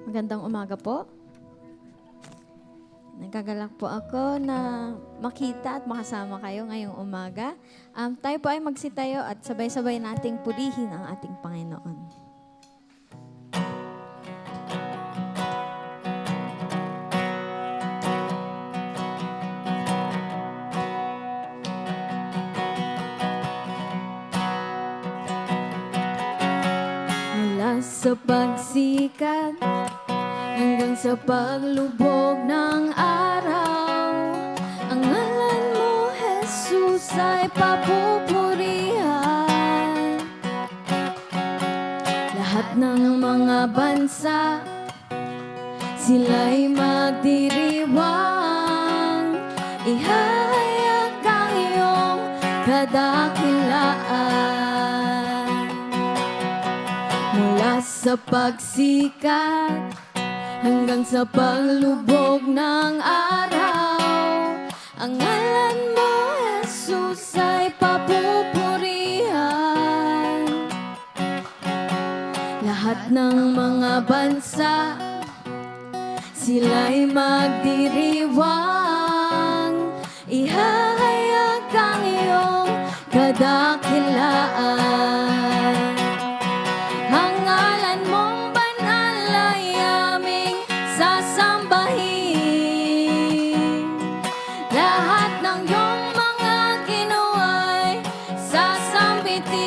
Magandang umaga po. Nagagalak po ako na makita at makasama kayo ngayong umaga. Tayo po ay magsitayo at sabay-sabay nating purihin ang ating Panginoon. Mula sa pagsikat hanggang sa paglubog ng araw, ang ngalan mo, Jesus, ay papupurihan. Lahat ng mga bansa, sila'y magdiriwang, ihahayag ang iyong kadakilaan. Mula sa pagsikat hanggang sa paglubog ng araw, ang ngalan mo, Jesus, ay papupurihan. Lahat ng mga bansa, sila'y magdiriwang, ihahayag ang iyong kadakilaan. Ang ngalan mong banal ay aming sasambahin. Lahat ng iyong mga ginawa ay sasambitin.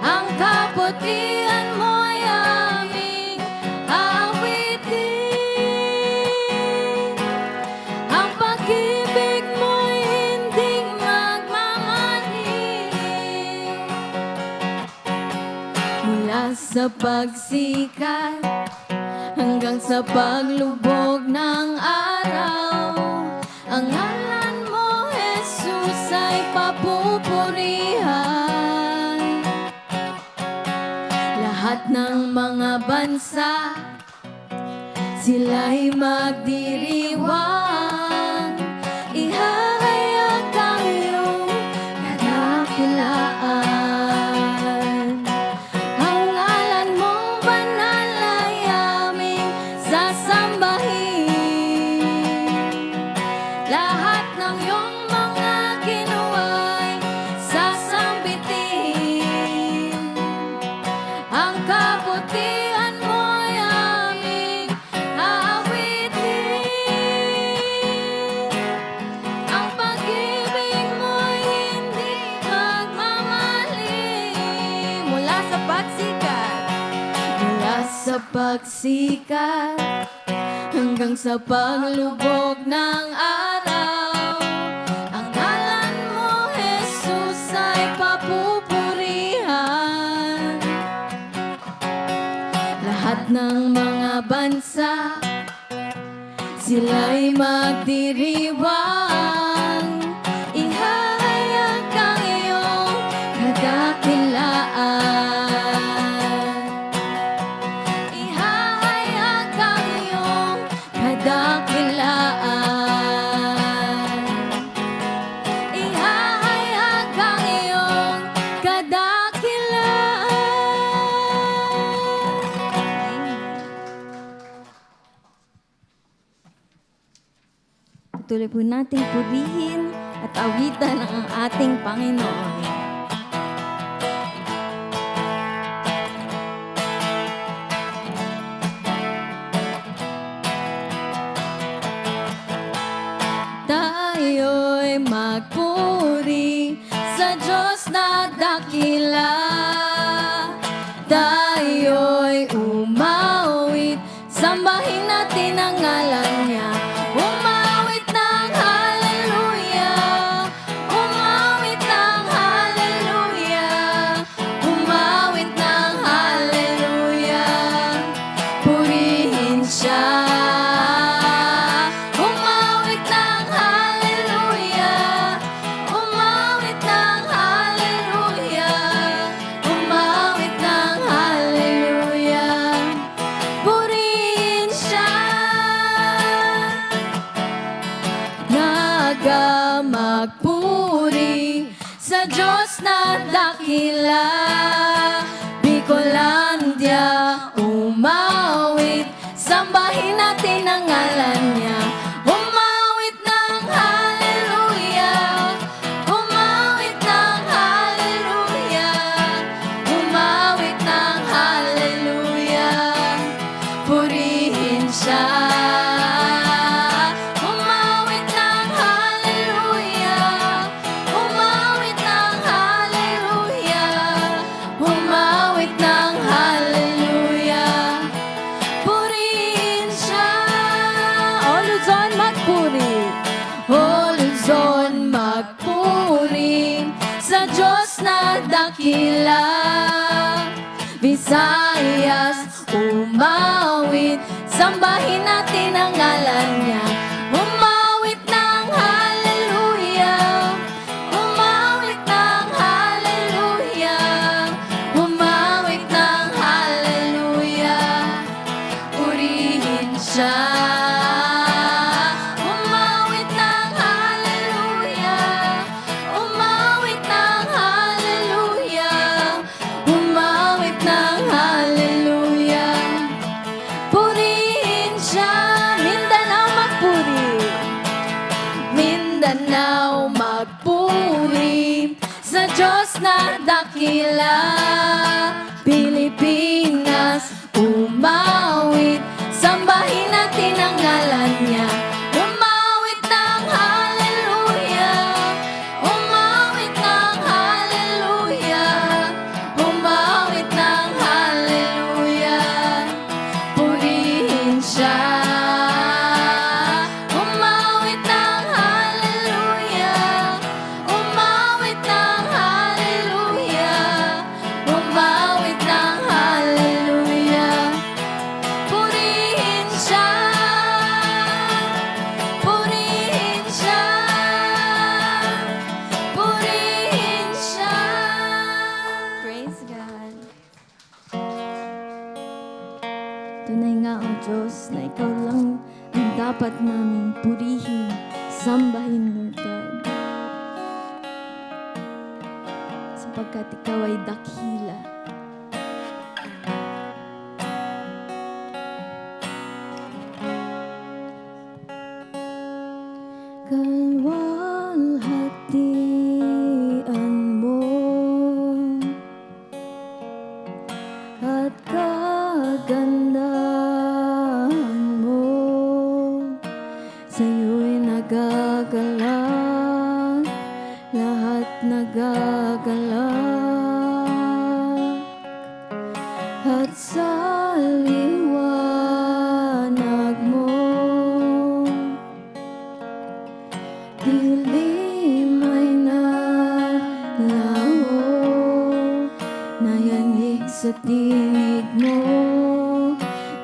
Ang kabutihan mo ay aming aawitin. Ang pag-ibig mo ay hindi magmamaling. Mula sa pagsikat hanggang sa paglubog ng araw, ang ngalan mo, Jesus, ay papupurihan. Lahat ng mga bansa, sila'y magdiriwang, ihahayag ang iyong kadakilaan. Ang ngalan mong banal ay aming sasambahin. Lahat ng iyong mga ginawa ay sasambitin. Ang kabutihan mo ay aming aawitin. Ang pag-ibig mo ay hindi magmamaling. Mula sa pagsikat hanggang sa paglubog ng araw, ang ngalan mo, Jesus, ay papupurihan. Lahat ng mga bansa, sila'y magdiriwang, ihahayag ang iyong kadakilaan. Ihahayag ang iyong kadakilaan. Ihahayag ang iyong kadakilaan. Patuloy po nating purihin at awitan ang ating Panginoon. Tayo'y magpuri sa Diyos na dakila. Tayo'y umawit, sambahin natin ang ngalan niya. Umawit ng hallelujah, umawit ng hallelujah, umawit ng hallelujah, purihin siya. Umawit ng hallelujah, umawit ng hallelujah, umawit ng hallelujah, purihin siya. Magpuri sa Diyos na dakila, Bicolandia, ngalan niya. Umawit ng hallelujah, umawit ng hallelujah, umawit ng hallelujah, purihin siya. Umawit ng hallelujah, umawit ng hallelujah, umawit ng hallelujah, purihin siya. O Luzon, magpuri. O Luzon, magpuri sa Diyos na dakila. Visayas, umawit, sambahin natin ang ngalan niya. Umawit ng hallelujah, umawit ng hallelujah, umawit ng hallelujah, purihin siya. Umawit ng hallelujah, umawit ng hallelujah, umawit ng hallelujah, purihin siya. Mindanao, magpuri. Mindanao, magpuri sa Diyos na dakila. Pilipinas, umawit, sambahin natin ang ngalan niya. Umawit ng hallelujah, umawit ng hallelujah, umawit ng hallelujah, purihin siya. Umawit ng hallelujah, umawit ng hallelujah, umawit ng hallelujah, purihin siya, purihin siya, purihin siya. Praise God. Tunay nga ang Diyos na Ikaw lang ang dapat naming purihin, sambahin, Lord God. Sapagkat Ikaw ay dakila. Kalwalhatian mo at kagandahan mo, sa'yo'y nagagalak, lahat nagagalak, at sa liwanag mo dilim ay nalaho, nayanig sa tinig mo,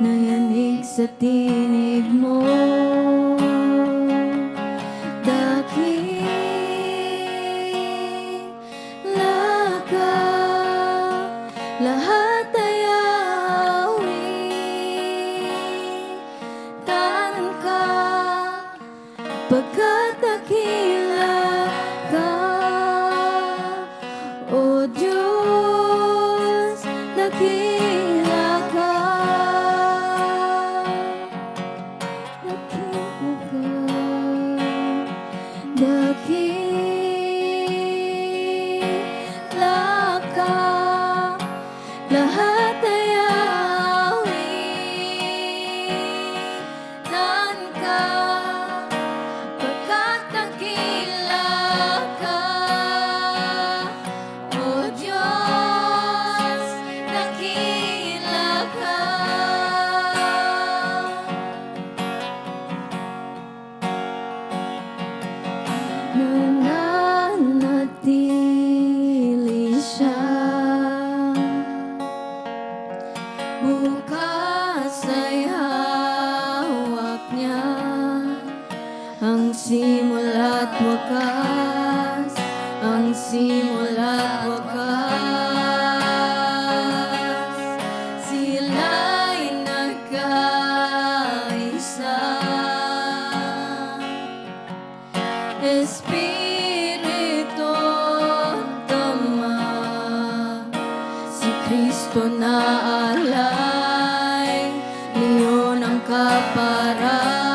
nayanig sa tinig mo. Dakila ka, lahat ay awitan ka, pagkat dakila ka, O Diyos, dakila ka, dakila ka, dakila ka, lahat ay awitan ka, pagkat dakila ka, O Diyos, dakila ka. Nananatili siya, bukas ay hawak niya ang simula't wakas, ang simula't wakas. Sila'y nagkaisa, Espiritu at Ama, si Kristo na alay, Leon ang kapara.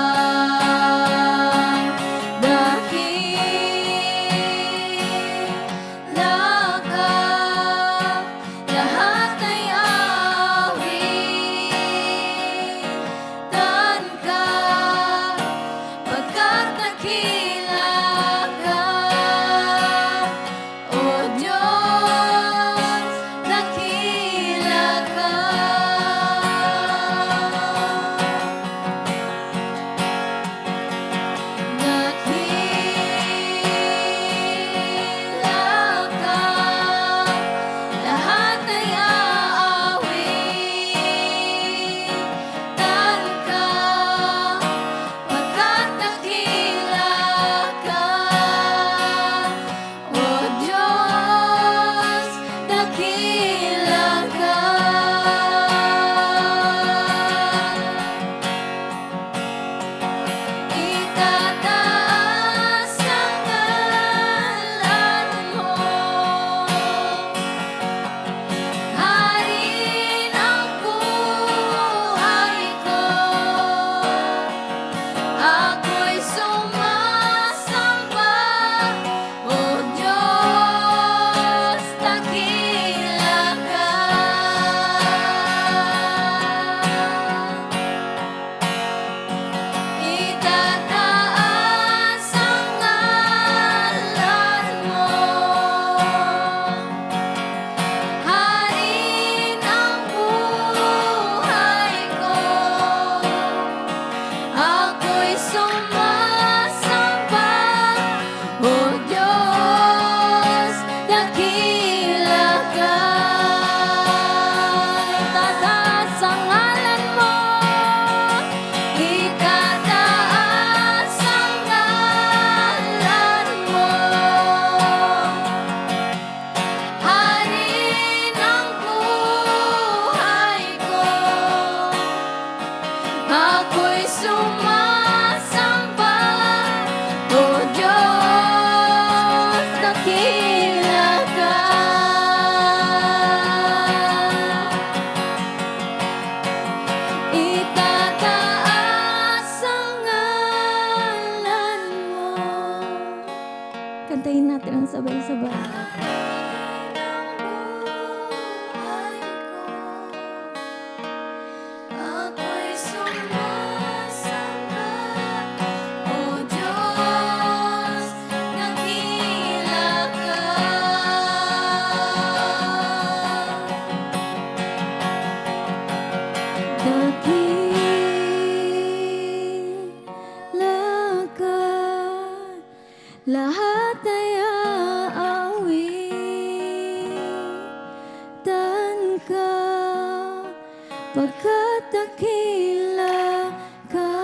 pagkat dakila ka,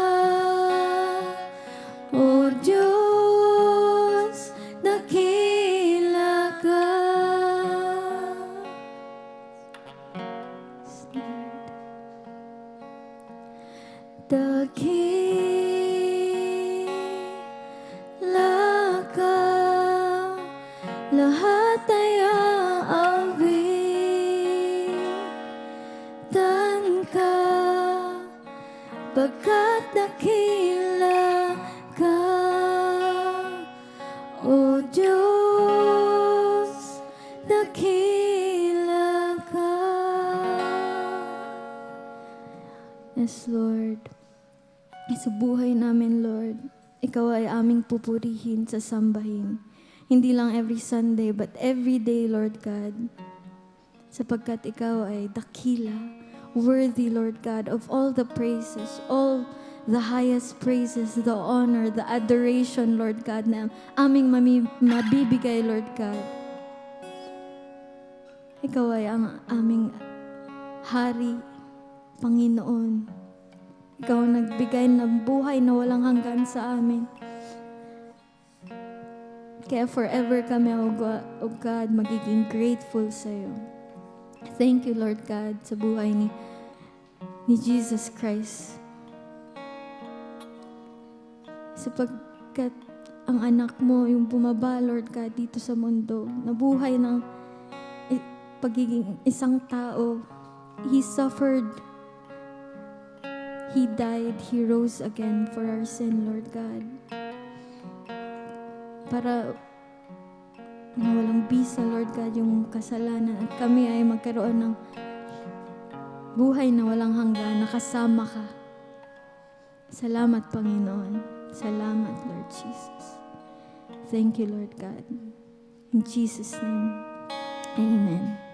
O Diyos, dakila ka. Dakila ka, lahat ay aawitan ka, pagkat dakila ka, O Diyos, dakila ka. Yes, Lord. Sa buhay namin, Lord, Ikaw ay aming pupurihin, sasambahin. Hindi lang every Sunday, but every day, Lord God. Sapagkat Ikaw ay dakila, worthy, Lord God, of all the praises, all the highest praises, the honor, the adoration, Lord God, na aming mabibigay, Lord God. Ikaw ay ang aming Hari, Panginoon. Ikaw ang nagbigay ng buhay na walang hanggan sa amin. Kaya forever kami, O God, magiging grateful sa iyo. Thank you, Lord God, sa buhay ni Jesus Christ. Sapagkat ang anak mo, yung bumaba, Lord God, dito sa mundo, nabuhay ng pagiging isang tao. He suffered. He died, He rose again for our sin, Lord God. Para walang bisa, Lord God, yung kasalanan at kami ay magkaroon ng buhay na walang hanggan, nakasama ka. Salamat, Panginoon. Salamat, Lord Jesus. Thank you, Lord God. In Jesus' name, Amen.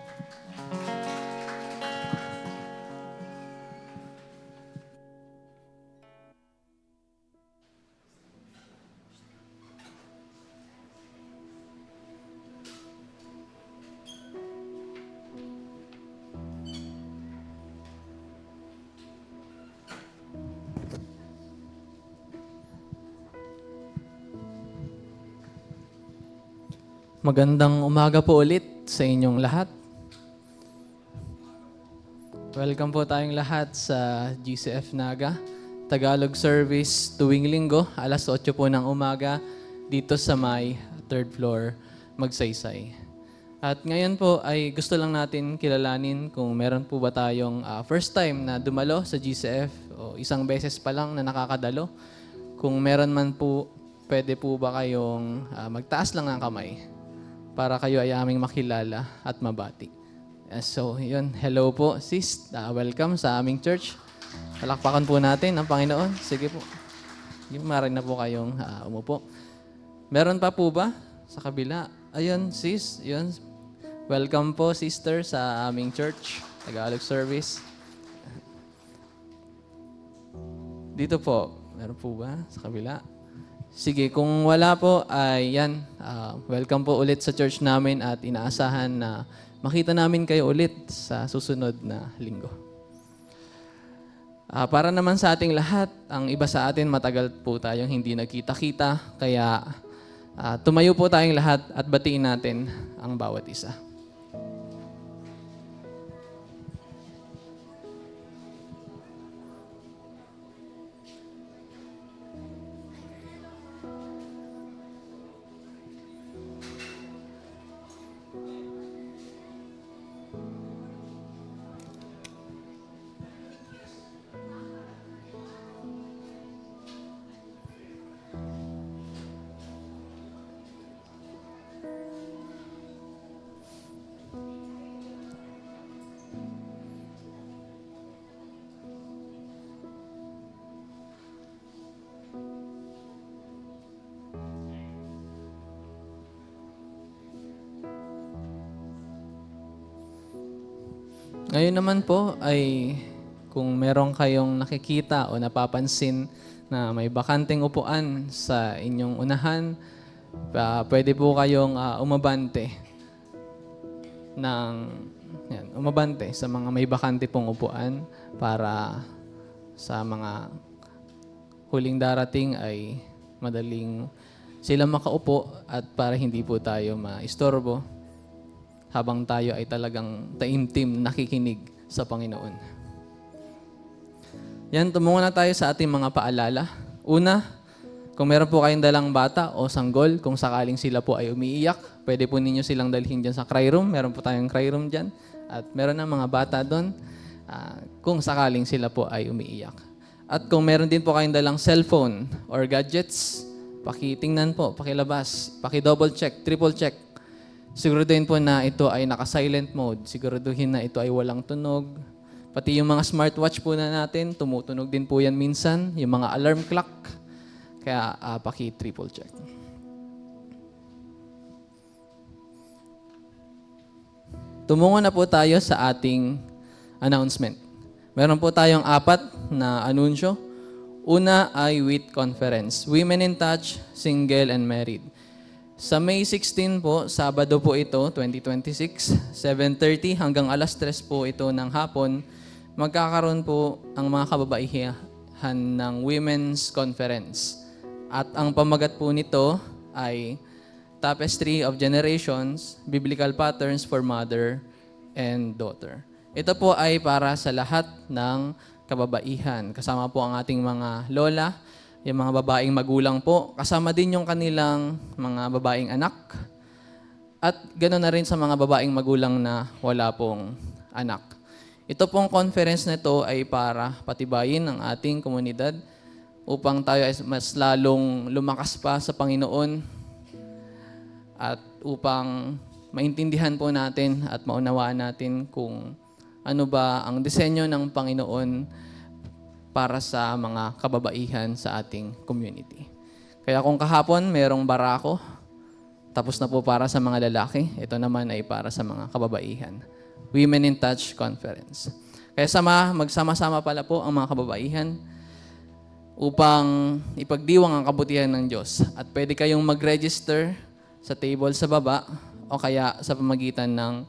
Magandang umaga po ulit sa inyong lahat. Welcome po tayong lahat sa GCF Naga, Tagalog service tuwing linggo, alas 8 po ng umaga, dito sa may 3rd floor, Magsaysay. At ngayon po ay gusto lang natin kilalanin kung meron po ba tayong first time na dumalo sa GCF o isang beses pa lang na nakakadalo. Kung meron man po, pwede po ba kayong magtaas lang ng kamay para kayo ay aming makilala at mabati. So, yun. Hello po, sis. Welcome sa aming church. Palakpakan po natin ang Panginoon. Sige po. Maaari na po kayong umupo. Meron pa po ba sa kabila? Ayun, sis. Yun. Welcome po, sister, sa aming church. Tagalog service. Dito po. Meron po ba sa kabila? Sige, kung wala po, ay yan. Welcome po ulit sa church namin at inaasahan na makita namin kayo ulit sa susunod na linggo. Para naman sa ating lahat, ang iba sa atin matagal po tayong hindi nagkita-kita, kaya tumayo po tayong lahat at batiin natin ang bawat isa. Ngayon naman po ay kung meron kayong nakikita o napapansin na may bakanteng upuan sa inyong unahan, pwede po kayong umabante ng Yan, umabante sa mga may bakante pong upuan para sa mga huling darating ay madaling sila makaupo at para hindi po tayo maistorbo habang tayo ay talagang taimtim nakikinig sa Panginoon. Yan, tumungo na tayo sa ating mga paalala. Una, kung meron po kayong dalang bata o sanggol, kung sakaling sila po ay umiiyak, pwede po ninyo silang dalhin dyan sa cry room. Meron po tayong cry room dyan. At meron ng mga bata doon kung sakaling sila po ay umiiyak. At kung meron din po kayong dalang cellphone or gadgets, pakitingnan po, pakilabas, paki-double check, triple check. Siguraduhin po na ito ay naka-silent mode. Siguraduhin na ito ay walang tunog. Pati yung mga smartwatch po na natin, tumutunog din po yan minsan. Yung mga alarm clock. Kaya paki-triple check. Tumungo na po tayo sa ating announcement. Meron po tayong 4 na anunsyo. Una ay WIT Conference, Women in Touch, Single and Married. Sa May 16 po, Sabado po ito, 2026, 7:30 hanggang alas 3 po ito ng hapon, magkakaroon po ang mga kababaihan ng Women's Conference. At ang pamagat po nito ay Tapestry of Generations, Biblical Patterns for Mother and Daughter. Ito po ay para sa lahat ng kababaihan. Kasama po ang ating mga lola, yung mga babaeng magulang po. Kasama din yung kanilang mga babaeng anak. At ganoon na rin sa mga babaeng magulang na wala pong anak. Ito pong conference na ito ay para patibayin ang ating komunidad upang tayo ay mas lalong lumakas pa sa Panginoon at upang maintindihan po natin at maunawaan natin kung ano ba ang disenyo ng Panginoon para sa mga kababaihan sa ating community. Kaya kung kahapon merong barako, tapos na po para sa mga lalaki, ito naman ay para sa mga kababaihan. Women in Touch Conference. Kaya magsama-sama pala po ang mga kababaihan upang ipagdiwang ang kabutihan ng Diyos. At pwede kayong mag-register sa table sa baba o kaya sa pamagitan ng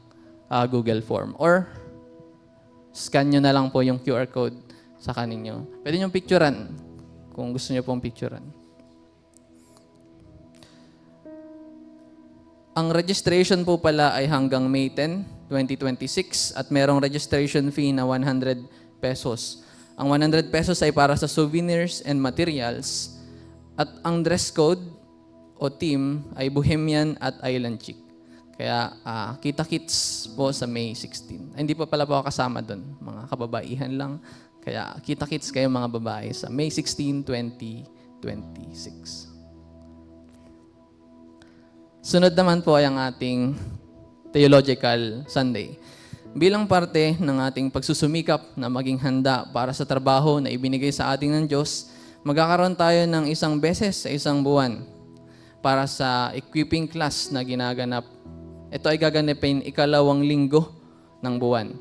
Google Form. Or scan nyo na lang po yung QR code sa kaninyo. Pwede nyo picturean kung gusto nyo pong picturean. Ang registration po pala ay hanggang May 10, 2026 at merong registration fee na 100 pesos. Ang 100 pesos ay para sa souvenirs and materials at ang dress code o theme ay Bohemian at Island Chic. Kaya kita-kits po sa May 16. Hindi pa pala po ako kasama doon. Mga kababaihan lang. Kaya kita-kits kayo mga babae sa May 16, 2026. Sunod naman po ay ang ating Theological Sunday. Bilang parte ng ating pagsusumikap na maging handa para sa trabaho na ibinigay sa ating ng Diyos, magkakaroon tayo ng isang beses sa isang buwan para sa equipping class na ginaganap. Ito ay gaganapin 2nd linggo ng buwan.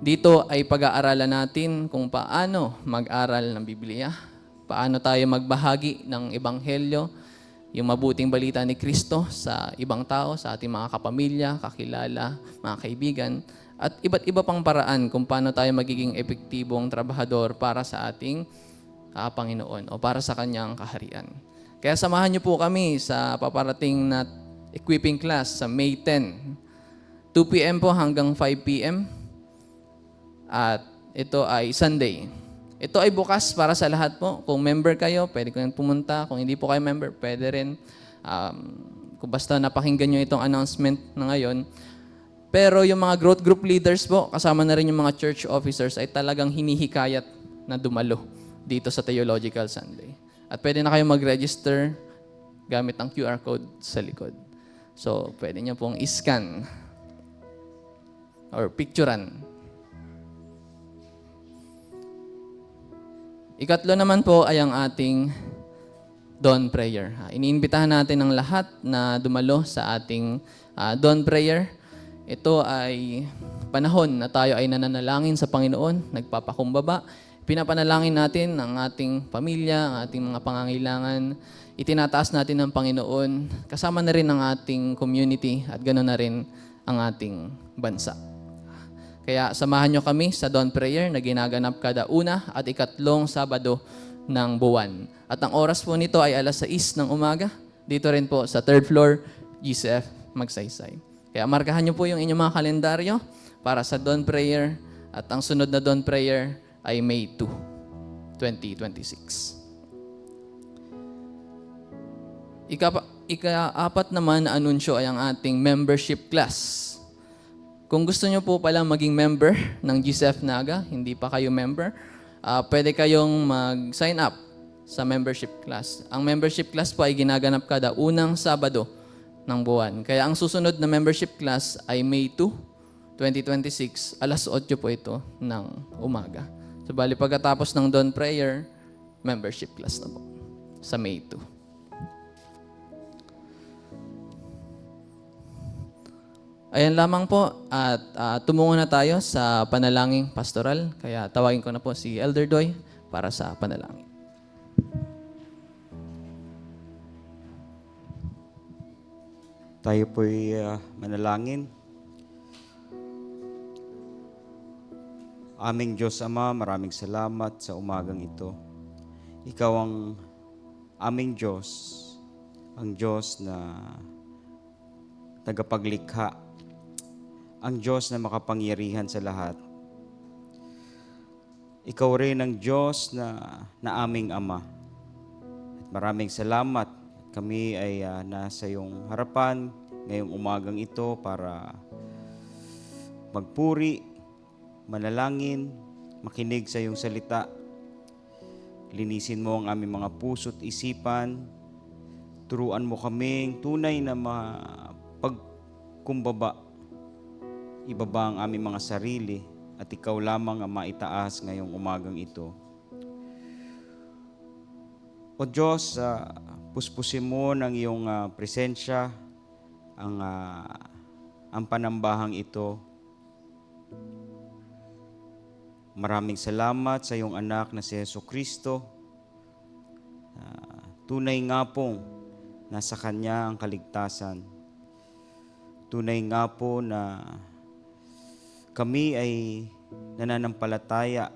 Dito ay pag-aaralan natin kung paano mag-aral ng Biblia, paano tayo magbahagi ng Ebanghelyo, yung mabuting balita ni Kristo sa ibang tao, sa ating mga kapamilya, kakilala, mga kaibigan, at iba't iba pang paraan kung paano tayo magiging epektibong trabahador para sa ating Panginoon o para sa Kanyang kaharian. Kaya samahan niyo po kami sa paparating na equipping class sa May 10. 2 p.m. po hanggang 5 p.m. At ito ay Sunday. Ito ay bukas para sa lahat po. Kung member kayo, pwede kayong pumunta. Kung hindi po kayo member, pwede rin. Kung basta napakinggan nyo itong announcement na ngayon. Pero yung mga growth group leaders po, kasama na rin yung mga church officers, ay talagang hinihikayat na dumalo dito sa Theological Sunday. At pwede na kayo mag-register gamit ang QR code sa likod. So, pwede nyo pong iscan or picturean. Ikatlo naman po ay ang ating dawn prayer. Iniimbitahan natin ang lahat na dumalo sa ating dawn prayer. Ito ay panahon na tayo ay nananalangin sa Panginoon, nagpapakumbaba. Pinapanalangin natin ang ating pamilya, ang ating mga pangangailangan. Itinataas natin ng Panginoon. Kasama na rin ang ating community at ganoon na rin ang ating bansa. Kaya samahan nyo kami sa dawn prayer na ginaganap kada una at ikatlong Sabado ng buwan. At ang oras po nito ay alas 6 ng umaga. Dito rin po sa third floor, GCF Magsaysay. Kaya markahan nyo po yung inyong mga kalendaryo para sa dawn prayer. At ang sunod na dawn prayer ay May 2, 2026. Ika-apat naman na anunsyo ay ang ating membership class. Kung gusto nyo po pala maging member ng GCF Naga, hindi pa kayo member, pwede kayong mag-sign up sa membership class. Ang membership class po ay ginaganap kada unang Sabado ng buwan. Kaya ang susunod na membership class ay May 2, 2026, alas 8 po ito ng umaga. So bali pagkatapos ng dawn prayer, membership class na po sa May 2. Ayan lamang po at tumungo na tayo sa panalangin pastoral. Kaya tawagin ko na po si Elder Doy para sa panalangin. Tayo po'y manalangin. Aming Diyos Ama, maraming salamat sa umagang ito. Ikaw ang aming Diyos, ang Diyos na tagapaglikha, ang Diyos na makapangyarihan sa lahat. Ikaw rin ang Diyos na aming Ama. At maraming salamat. Kami ay nasa iyong harapan ngayong umagang ito para magpuri, manalangin, makinig sa iyong salita. Linisin mo ang aming mga puso't isipan. Turuan mo kaming tunay na mapagkumbaba. Ibaba ang aming mga sarili at ikaw lamang ang maitaas ngayong umagang ito. O Diyos, puspusin mo ng iyong presensya ang panambahang ito. Maraming salamat sa iyong anak na si Jesucristo. Tunay nga pong nasa Kanya ang kaligtasan. Tunay nga po na kami ay nananampalataya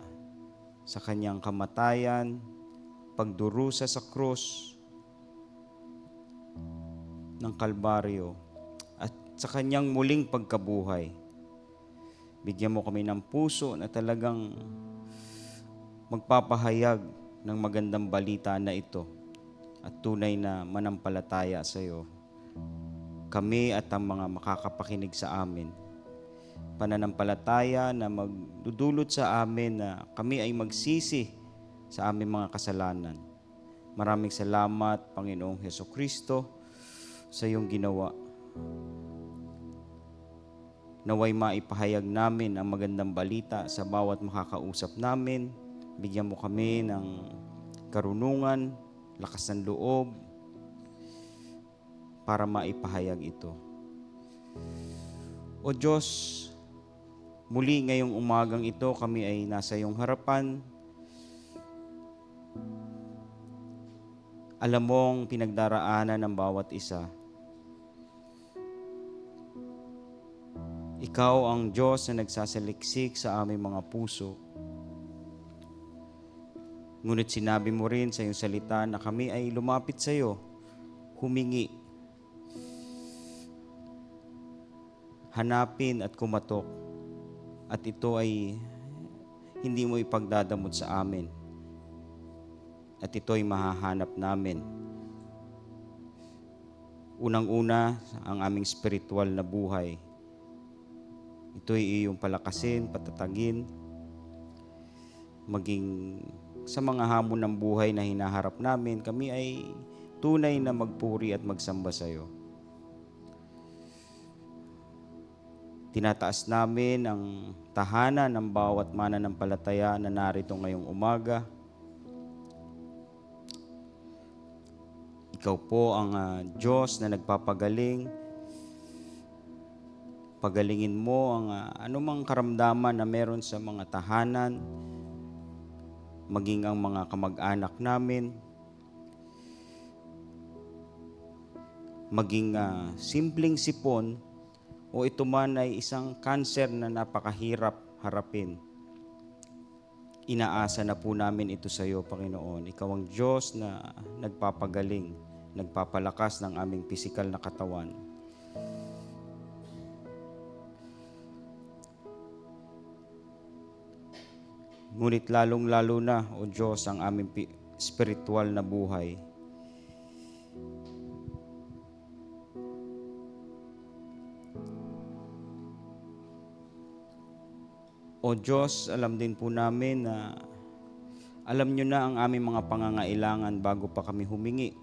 sa Kanyang kamatayan, pagdurusa sa krus ng Kalbaryo at sa Kanyang muling pagkabuhay. Bigyan mo kami ng puso na talagang magpapahayag ng magandang balita na ito at tunay na manampalataya sa iyo. Kami at ang mga makakapakinig sa amin. Pananampalataya na magdudulot sa amin na kami ay magsisi sa aming mga kasalanan. Maraming salamat, Panginoong Jesucristo, sa iyong ginawa. Naway maipahayag namin ang magandang balita sa bawat makakausap namin. Bigyan mo kami ng karunungan, lakas ng loob, para maipahayag ito. O Diyos, muli ngayong umagang ito kami ay nasa iyong harapan. Alam mong pinagdaraanan ng bawat isa. Ikaw ang Diyos na nagsasaliksik sa aming mga puso. Ngunit sinabi mo rin sa iyong salita na kami ay lumapit sa iyo, humingi, hanapin at kumatok. At ito ay hindi mo ipagdadamot sa amin. At ito ay mahahanap namin. Unang-una, ang aming spiritual na buhay. Ito ay iyong palakasin, patatagin, maging sa mga hamon ng buhay na hinaharap namin, kami ay tunay na magpuri at magsamba sa iyo. Tinataas namin ang tahanan ng bawat mananampalataya na narito ngayong umaga. Ikaw po ang Diyos na nagpapagaling. Pagalingin mo ang anumang karamdaman na meron sa mga tahanan, maging ang mga kamag-anak namin, maging simpleng sipon o ito man ay isang cancer na napakahirap harapin. Inaasa na po namin ito sa iyo, Panginoon. Ikaw ang Diyos na nagpapagaling, nagpapalakas ng aming pisikal na katawan. Ngunit lalong-lalo na, O Diyos, ang aming spiritual na buhay. O Diyos, alam din po namin na alam nyo na ang aming mga pangangailangan bago pa kami humingi.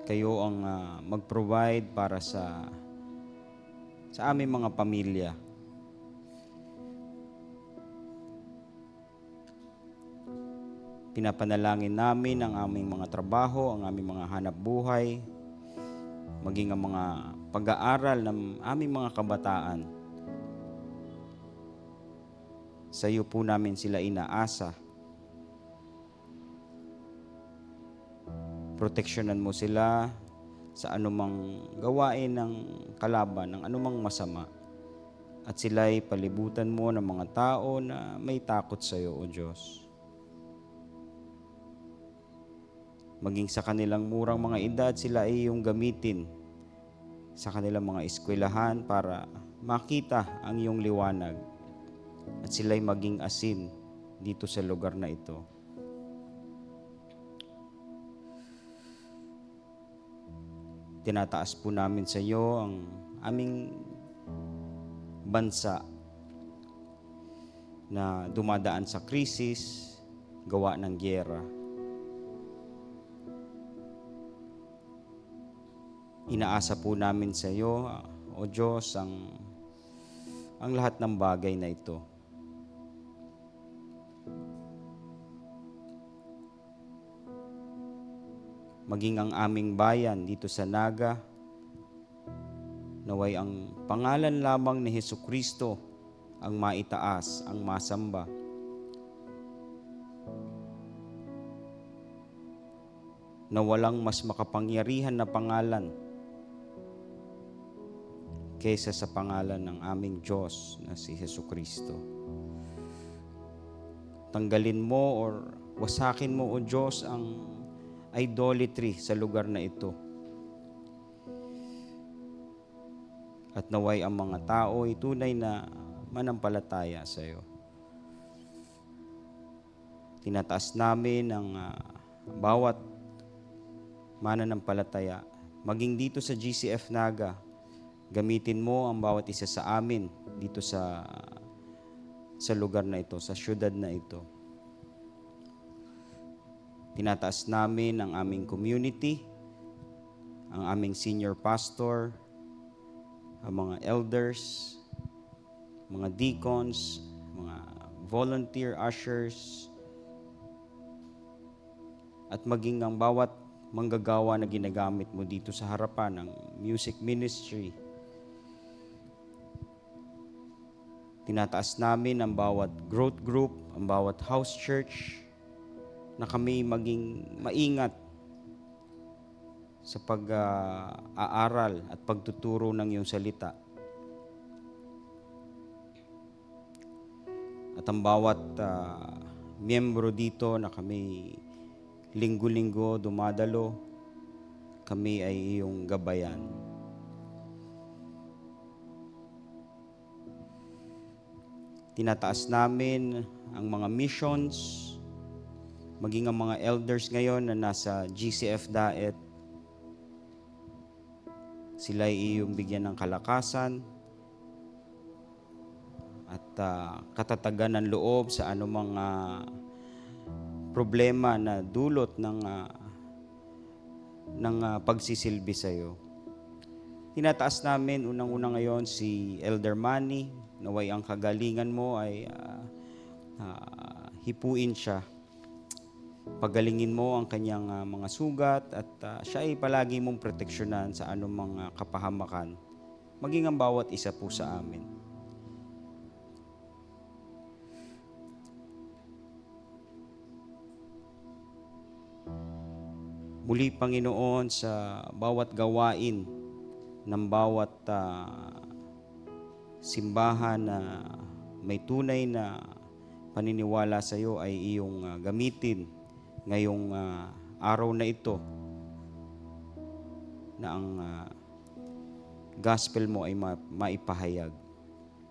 Kayo ang mag-provide para sa aming mga pamilya. Pinapanalangin namin ang aming mga trabaho, ang aming mga hanap buhay, maging ang mga pag-aaral ng aming mga kabataan. Sa iyo po namin sila inaasa. Proteksyonan mo sila sa anumang gawain ng kalaban, ng anumang masama. At sila'y palibutan mo ng mga tao na may takot sa iyo, O Diyos. Maging sa kanilang murang mga edad, sila ay iyong gamitin sa kanilang mga eskwelahan para makita ang iyong liwanag. At sila'y maging asin dito sa lugar na ito. Tinataas po namin sa iyo ang aming bansa na dumadaan sa krisis, gawa ng gyera. Inaasa po namin sa iyo, O Diyos, ang lahat ng bagay na ito. Maging ang aming bayan dito sa Naga, naway ang pangalan lamang ni Hesukristo ang maitaas, ang masamba. Na walang mas makapangyarihan na pangalan kaysa sa pangalan ng aming Diyos na si Hesukristo. Tanggalin mo or wasakin mo, O Diyos, ang idolatry sa lugar na ito. At naway ang mga tao ay tunay na manampalataya sa iyo. Tinataas namin ang bawat mananampalataya. Maging dito sa GCF Naga, gamitin mo ang bawat isa sa amin dito sa lugar na ito, sa syudad na ito. Tinataas namin ang aming community, ang aming senior pastor, ang mga elders, mga deacons, mga volunteer ushers, at maging ang bawat manggagawa na ginagamit mo dito sa harapan ng music ministry. Tinataas namin ang bawat growth group, ang bawat house church, na kami maging maingat sa pag-aaral at pagtuturo ng iyong salita. At ang bawat miyembro dito na kami linggo-linggo dumadalo, kami ay iyong gabayan. Tinataas namin ang mga missions, maging ang mga elders ngayon na nasa GCF Daet. Sila ay iyong bigyan ng kalakasan at katatagan ng loob sa anumang problema na dulot ng pagsisilbi sa iyo. Tinataas namin unang-una ngayon si Elder Manny, naway ang kagalingan mo ay hipuin siya. Pagalingin mo ang kanyang mga sugat at siya ay palagi mong proteksyonan sa anumang kapahamakan, maging ang bawat isa po sa amin. Muli, Panginoon, sa bawat gawain ng bawat simbahan na may tunay na paniniwala sa iyo ay iyong gamitin ngayong araw na ito na ang gospel mo ay maipahayag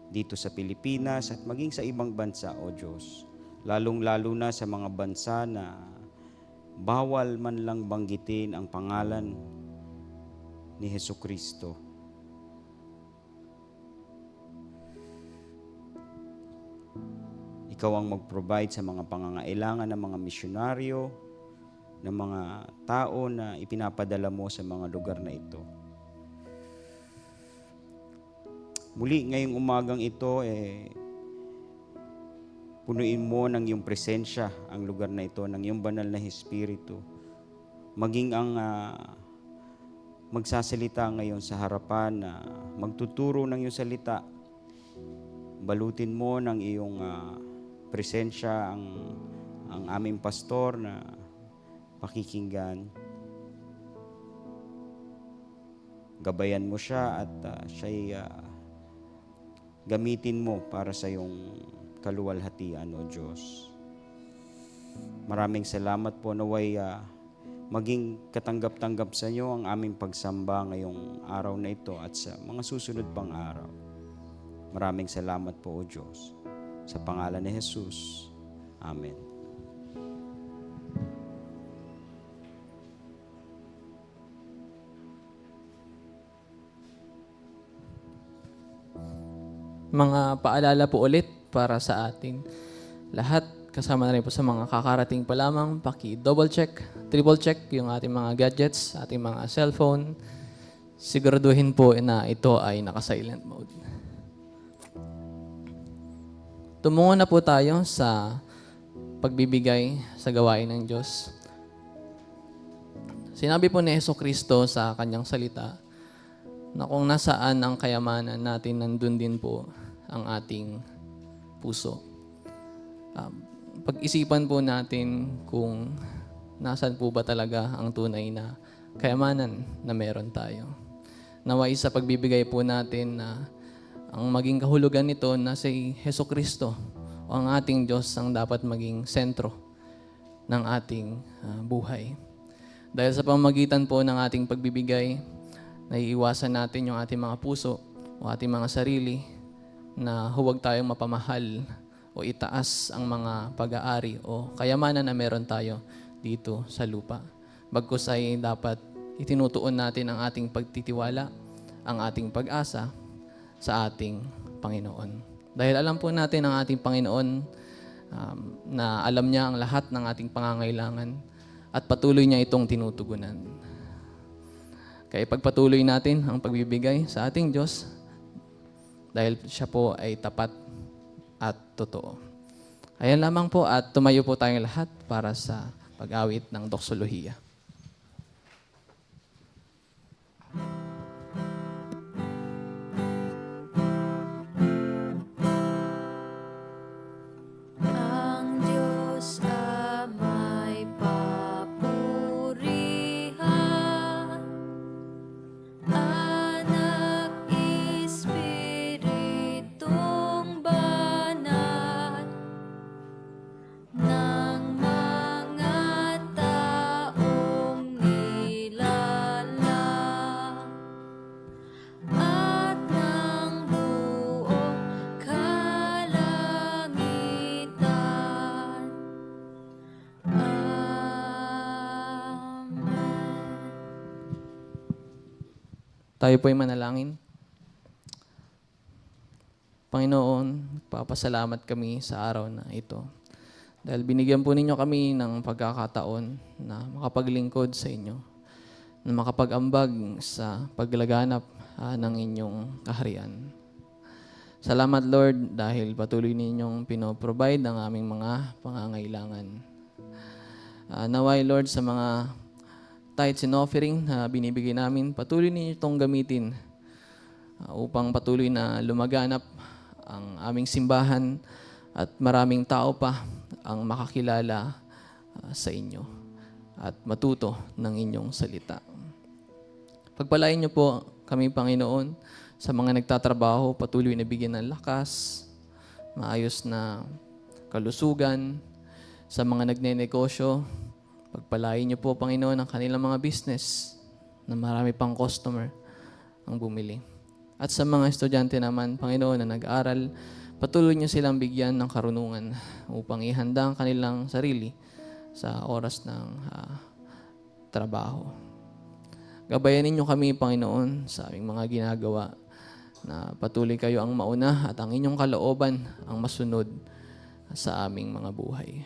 dito sa Pilipinas at maging sa ibang bansa, O Diyos. Lalong-lalo na sa mga bansa na bawal man lang banggitin ang pangalan ni Hesukristo. Ikaw ang mag-provide sa mga pangangailangan ng mga misyonaryo, ng mga tao na ipinapadala mo sa mga lugar na ito. Muli ngayong umagang ito, punuin mo ng iyong presensya ang lugar na ito, ng iyong banal na Espiritu. Maging ang magsasalita ngayon sa harapan na magtuturo ng iyong salita. Balutin mo ng iyong presensya ang aming pastor na pakikinggan. Gabayan mo siya at siya'y gamitin mo para sa iyong kaluwalhatian, O Diyos. Maraming salamat po, naway maging katanggap-tanggap sa inyo ang aming pagsamba ngayong araw na ito at sa mga susunod pang araw. Maraming salamat po, O Diyos. Sa pangalan ni Jesus. Amen. Mga paalala po ulit para sa atin lahat, kasama na rin po sa mga kakarating pa lamang, paki-double check, triple check yung ating mga gadgets, ating mga cellphone. Siguraduhin po na ito ay naka-silent mode. Tumungo na po tayo sa pagbibigay sa gawain ng Diyos. Sinabi po ni Hesukristo sa kanyang salita na kung nasaan ang kayamanan natin, nandun din po ang ating puso. Pag-isipan po natin kung nasaan po ba talaga ang tunay na kayamanan na meron tayo. Naway sa pagbibigay po natin na ang maging kahulugan nito na si Hesukristo o ang ating Diyos ang dapat maging sentro ng ating buhay. Dahil sa pamamagitan po ng ating pagbibigay, naiiwasan natin yung ating mga puso o ating mga sarili na huwag tayong mapamahal o itaas ang mga pag-aari o kayamanan na meron tayo dito sa lupa. Bagkus ay dapat itinutuon natin ang ating pagtitiwala, ang ating pag-asa sa ating Panginoon. Dahil alam po natin ang ating Panginoon na alam niya ang lahat ng ating pangangailangan at patuloy niya itong tinutugunan. Kaya ipagpatuloy natin ang pagbibigay sa ating Diyos dahil siya po ay tapat at totoo. Ayan lamang po at tumayo po tayong lahat para sa pag-awit ng doksolohiya. Ang Diyos ama'y papurihan, Anak, Espiritong Banal, ng mga taong nilalang, at ng buong kalangitan. Amen. Tayo po'y manalangin. Panginoon, papasalamat kami sa araw na ito. Dahil binigyan po ninyo kami ng pagkakataon na makapaglingkod sa inyo, na makapag-ambag sa paglaganap ng inyong kaharian. Salamat Lord dahil patuloy ninyong pinoprovide ang aming mga pangangailangan. Naway Lord sa mga tithes and offering na binibigay namin, patuloy ninyo itong gamitin upang patuloy na lumaganap ang aming simbahan at maraming tao pa ang makakilala sa inyo at matuto ng inyong salita. Pagpalain niyo po kami, Panginoon, sa mga nagtatrabaho, patuloy na bigyan ng lakas, maayos na kalusugan, sa mga nagnenegosyo, pagpalain niyo po, Panginoon, ang kanilang mga business na marami pang customer ang bumili. At sa mga estudyante naman, Panginoon, na nag-aral, patuloy niyo silang bigyan ng karunungan upang ihanda ang kanilang sarili sa oras ng trabaho. Gabayanin niyo kami, Panginoon, sa aming mga ginagawa na patuloy kayo ang mauna at ang inyong kalooban ang masunod sa aming mga buhay.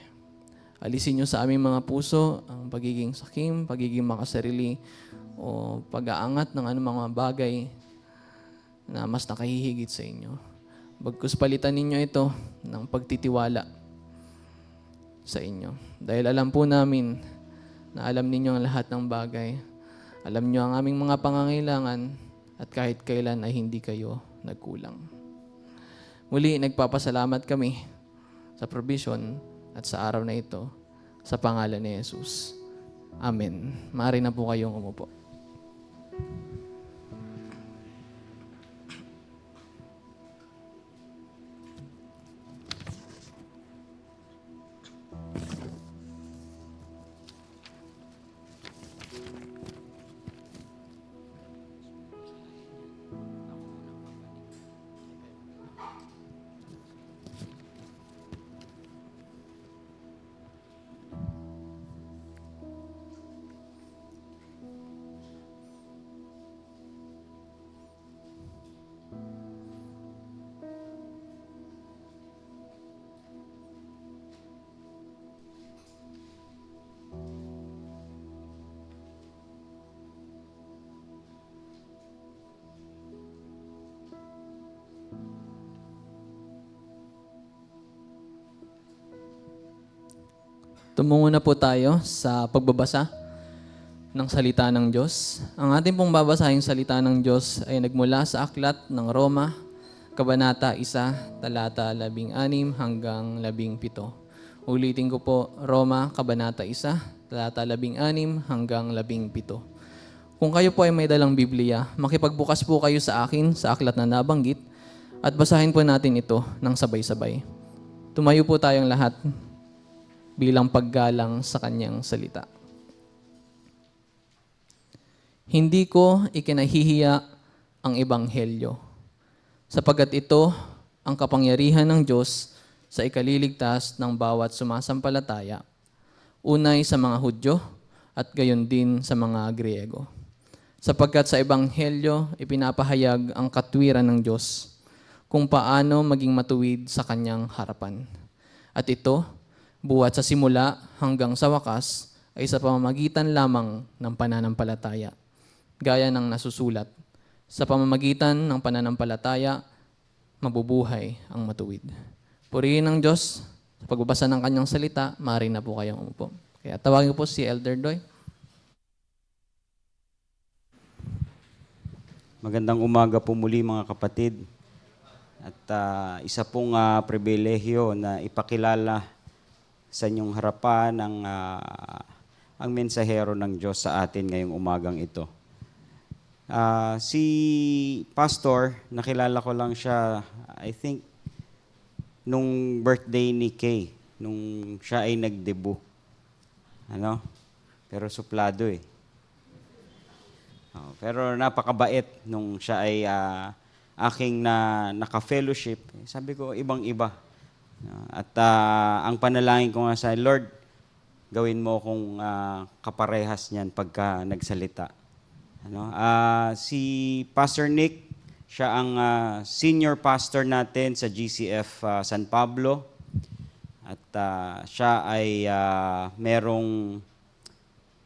Alisin niyo sa aming mga puso ang pagiging sakim, pagiging makasarili, o pag-aangat ng anumang mga bagay na mas nakahihigit sa inyo. Bagkus palitan ninyo ito ng pagtitiwala sa inyo. Dahil alam po namin na alam ninyo ang lahat ng bagay. Alam niyo ang aming mga pangangailangan at kahit kailan ay hindi kayo nagkulang. Muli, nagpapasalamat kami sa provision at sa araw na ito, sa pangalan ni Jesus. Amen. Maaari na po kayong umupo. Tumungo na po tayo sa pagbabasa ng salita ng Diyos. Ang ating pong babasahin salita ng Diyos ay nagmula sa aklat ng Roma, Kabanata 1, talata 16 hanggang 17. Ulitin ko po, Roma, Kabanata 1, talata 16 hanggang 17. Kung kayo po ay may dalang Biblia, makipagbukas po kayo sa akin sa aklat na nabanggit at basahin po natin ito ng sabay-sabay. Tumayo po tayong lahat bilang paggalang sa kanyang salita. Hindi ko ikinahihiya ang ebanghelyo, sapagkat ito ang kapangyarihan ng Diyos sa ikaliligtas ng bawat sumasampalataya, unay sa mga Hudyo at gayon din sa mga Griego. Sapagkat sa ebanghelyo ipinapahayag ang katwiran ng Diyos kung paano maging matuwid sa kanyang harapan. At ito, buhat sa simula hanggang sa wakas, ay sa pamamagitan lamang ng pananampalataya. Gaya ng nasusulat, sa pamamagitan ng pananampalataya, mabubuhay ang matuwid. Purihin ng Diyos, sa pagbabasa ng kanyang salita, maaari na po kayong umupo. Kaya tawagin po si Elder Doy. Magandang umaga po muli mga kapatid. At isa pong pribilehyo na ipakilala sa inyong harapan ang mensahero ng Diyos sa atin ngayong umagang ito. Si Pastor, nakilala ko lang siya, I think, nung birthday ni Kay, nung siya ay nag-debut. Pero suplado eh. Pero napakabait nung siya ay aking naka-fellowship. Sabi ko, ibang-iba. At ang panalangin ko nga sa Lord, gawin mo kung kaparehas niyan pagka nagsalita. Si Pastor Nick, siya ang senior pastor natin sa GCF San Pablo. At siya ay merong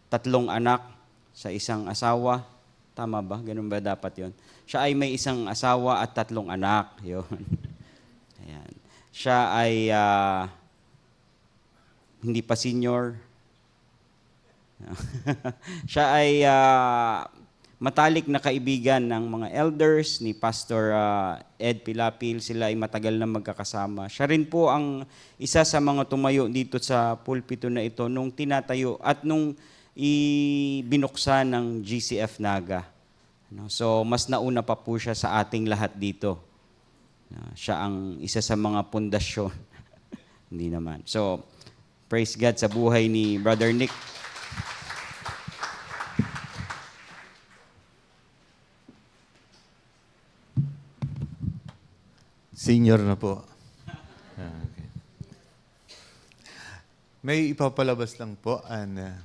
3 anak sa isang asawa. Tama ba? Ganun ba dapat yon? Siya ay may isang asawa at 3 anak. Yun. Ayan. Siya ay hindi pa senior. Siya ay matalik na kaibigan ng mga elders ni Pastor Ed Pilapil. Sila ay matagal na magkakasama. Siya rin po ang isa sa mga tumayo dito sa pulpito na ito nung tinatayo at nung ibinuksan ng GCF Naga. No? So, mas nauna pa po siya sa ating lahat dito. Siya ang isa sa mga pundasyon. Hindi naman. So, praise God sa buhay ni Brother Nick. Senior na po. Okay. May ipapalabas lang po. And,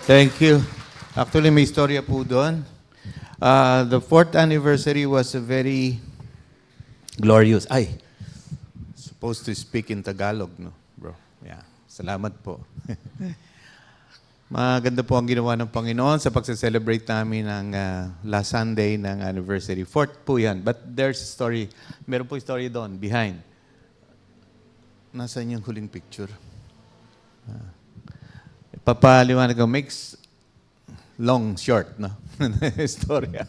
thank you. Actually, may istorya po doon. The 4th anniversary was a very glorious. Ay, supposed to speak in Tagalog, no, bro? Yeah. Salamat po. Maganda po ang ginawa ng Panginoon sa pagse-celebrate namin ng last Sunday ng anniversary. 4th po yan. But there's a story. Meron po story doon, behind. Nasaan yung huling picture? Papaliwanag ko, long short, no? Istorya.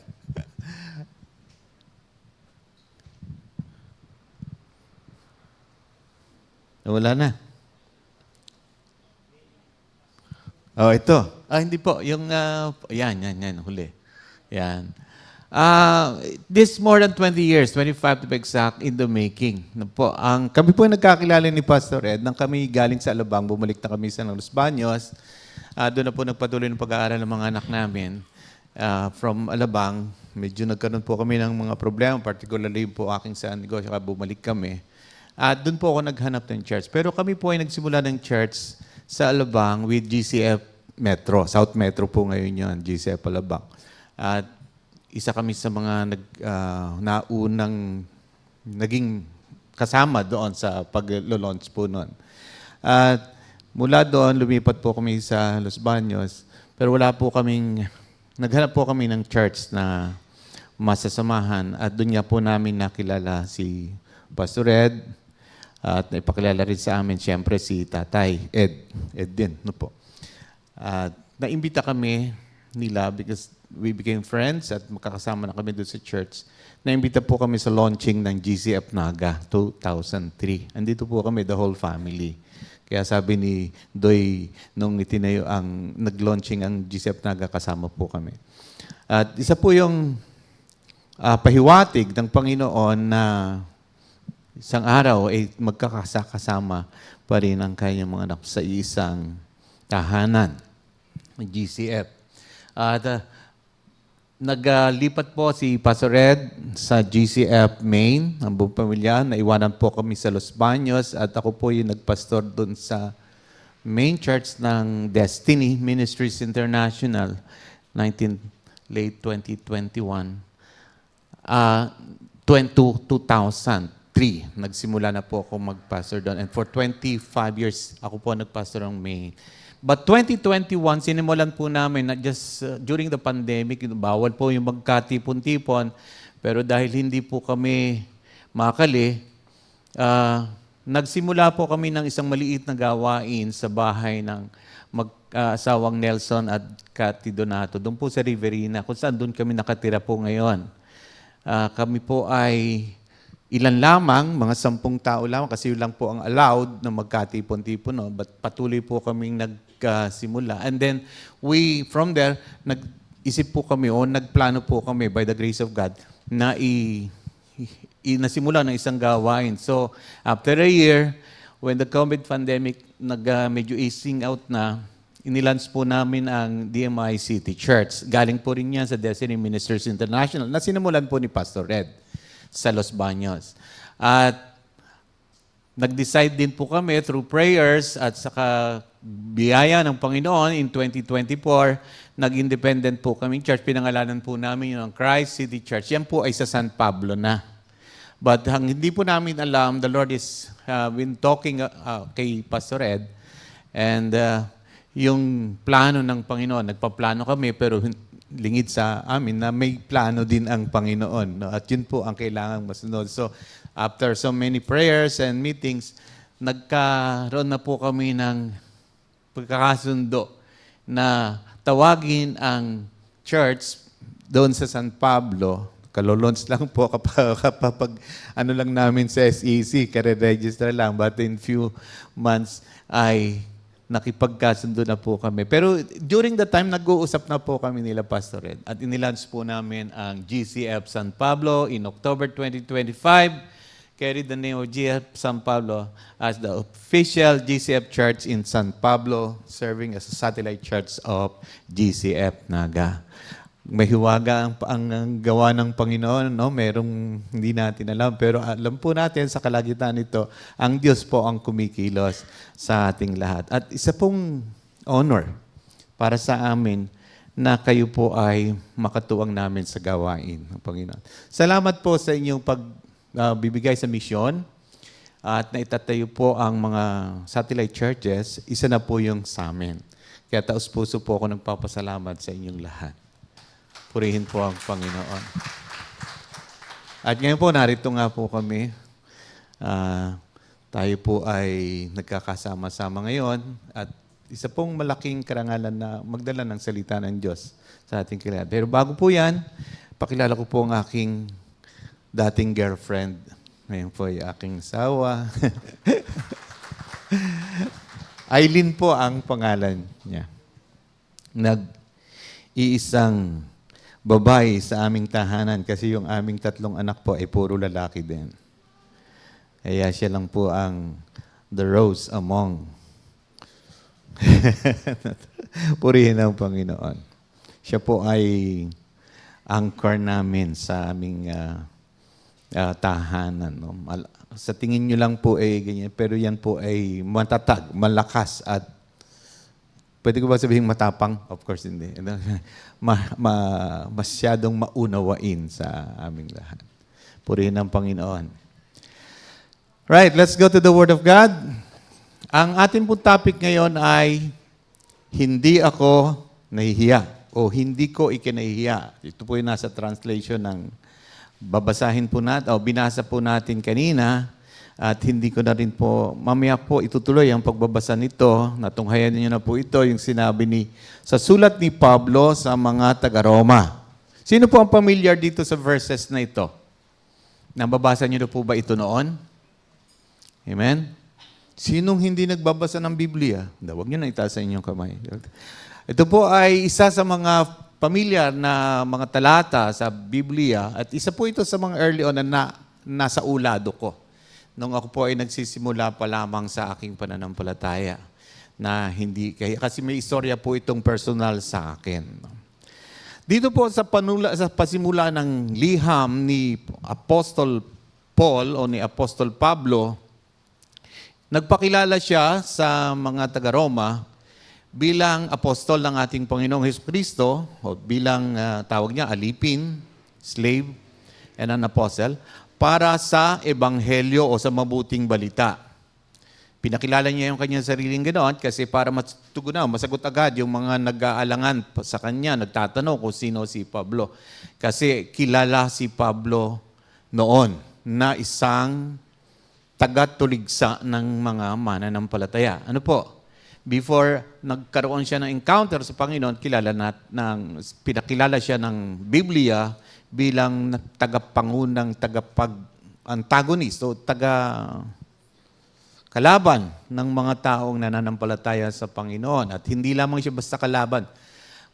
Wala na. Oh, ito. Hindi po. Yung, yan, huli. Yan. This more than 20 years, 25 to be exact, in the making. No po, kami po nagkakilala ni Pastor Ed nang kami galing sa Alabang, bumalik na kami sa Los Baños. Doon na po nagpatuloy ng pag-aaral ng mga anak namin. From Alabang, medyo nagkaroon po kami ng mga problema, particularly po aking sa negosyo, kaya bumalik kami. Doon po ako naghanap ng church. Pero kami po ay nagsimula ng church sa Alabang with GCF Metro. South Metro po ngayon yun, GCF Alabang. At isa kami sa mga naunang naging kasama doon sa pag-launch po noon. At mula doon, lumipat po kami sa Los Baños. Pero naghanap po kami ng church na masasamahan. At doon nga po namin nakilala si Pastor Ed. At naipakilala rin sa amin, siyempre, si Tatay Ed. Ed din, no po. At naimbita kami nila because we became friends at makakasama na kami doon sa church. Naimbita po kami sa launching ng GCF Naga 2003. Andito po kami, the whole family. Kaya sabi ni Doy, nung itinayo nag-launching ang GCF Naga, kasama po kami. At isa po yung pahiwatig ng Panginoon na isang araw ay magkakasama pa rin ang kanyang mga anak sa isang tahanan, GCF. At naglipat po si Pastor Ed sa GCF Maine, ang buong pamilya. Naiwanan po kami sa Los Baños at ako po yung nagpastor doon sa main church ng Destiny Ministries International, late 2021. 2003, nagsimula na po ako magpastor doon. And for 25 years, ako po nagpastor ng Maine. But 2021, sinimulan po namin, not just during the pandemic, bawal po yung magkatipon-tipon, pero dahil hindi po kami makali, nagsimula po kami ng isang maliit na gawain sa bahay ng mag-asawang Nelson at Cathy Donato, doon po sa Riverina, kung saan doon kami nakatira po ngayon. Kami po ay ilan lamang, mga 10 tao lamang, kasi yun lang po ang allowed na magkatipon-tipon. No? But patuloy po kaming nagsimula. And then, from there, nag-isip po kami o nagplano po kami by the grace of God na nasimula ng isang gawain. So, after a year, when the COVID pandemic medyo easing out na, inilans po namin ang DMI City Church. Galing po rin yan sa Destiny Ministers International na sinimulan po ni Pastor Ed sa Los Baños. At nag-decide din po kami through prayers at saka biyaya ng Panginoon in 2024, nag-independent po kaming church. Pinangalanan po namin yung Christ City Church. Yan po ay sa San Pablo na. But hindi po namin alam, the Lord is been talking kay Pastor Ed and yung plano ng Panginoon, nagpaplano kami pero lingid sa amin na may plano din ang Panginoon. No? At yun po ang kailangang masunod. So, after so many prayers and meetings, nagkaroon na po kami ng pagkakasundo na tawagin ang church doon sa San Pablo. Kalolons lang po kapag ano lang namin sa SEC, kare-register lang. But in few months ay nakipagkasundo na po kami. Pero during the time, nag-uusap na po kami nila, Pastor Ed. At inilaunch po namin ang GCF San Pablo in October 2025. Carried the name of GCF San Pablo as the official GCF Church in San Pablo, serving as a satellite church of GCF Naga. May hiwaga ang gawa ng Panginoon, no? Merong hindi natin alam, pero alam po natin sa kalagitnaan nito, ang Diyos po ang kumikilos sa ating lahat. At isa pong honor para sa amin na kayo po ay makatuwang namin sa gawain ng Panginoon. Salamat po sa inyong pagbibigay sa misyon at naitatayo po ang mga satellite churches. Isa na po yung sa amin. Kaya taos-puso po ako nagpapasalamat sa inyong lahat. Purihin po ang Panginoon. At ngayon po, narito nga po kami. Tayo po ay nagkakasama-sama ngayon at isa pong malaking karangalan na magdala ng salita ng Diyos sa ating kailangan. Pero bago po yan, pakilala ko po ang aking dating girlfriend. Ngayon po ay aking asawa. Aileen po ang pangalan niya. Nag-iisang babae sa aming tahanan kasi yung aming 3 anak po ay puro lalaki din. Kaya siya lang po ang the rose among. Purihin ang Panginoon. Siya po ay anchor namin sa aming tahanan. No? Sa tingin nyo lang po ay ganyan, pero yan po ay matatag, malakas at pwede ko ba sabihin matapang? Of course hindi. Masyadong maunawain sa aming lahat. Purihin ang Panginoon. Right, let's go to the Word of God. Ang ating pong topic ngayon ay hindi ako nahihiya o hindi ko ikinahihiya. Ito po yung nasa translation ng babasahin po natin o binasa po natin kanina at hindi ko na rin po, mamaya po itutuloy ang pagbabasa nito. Natunghayan niyo na po ito yung sinabi sa sulat ni Pablo sa mga taga-Roma. Sino po ang familiar dito sa verses na ito? Nababasa niyo na po ba ito noon? Amen? Sinong hindi nagbabasa ng Biblia? Huwag niyo na itaas sa inyong kamay. Ito po ay isa sa mga pamilyar na mga talata sa Biblia at isa po ito sa mga early on na nasa ulado ko. Nung ako po ay nagsisimula pa lamang sa aking pananampalataya na hindi, kasi may istorya po itong personal sa akin. Dito po sa pasimula ng liham ni Apostol Paul o ni Apostol Pablo, nagpakilala siya sa mga taga-Roma bilang apostol ng ating Panginoong Jesucristo o bilang tawag niya alipin, slave, and an apostle para sa ebanghelyo o sa mabuting balita. Pinakilala niya yung kanyang sariling ganoon kasi para matugunan, masagot agad yung mga nag-aalangan sa kanya, nagtatanong kung sino si Pablo. Kasi kilala si Pablo noon na isang taga-tuligsa ng mga mananampalataya. Ano po? Before nagkaroon siya ng encounter sa Panginoon, pinakilala siya ng Biblia bilang tagapangunang tagapag-antagonist o kalaban ng mga taong nananampalataya sa Panginoon. At hindi lamang siya basta kalaban,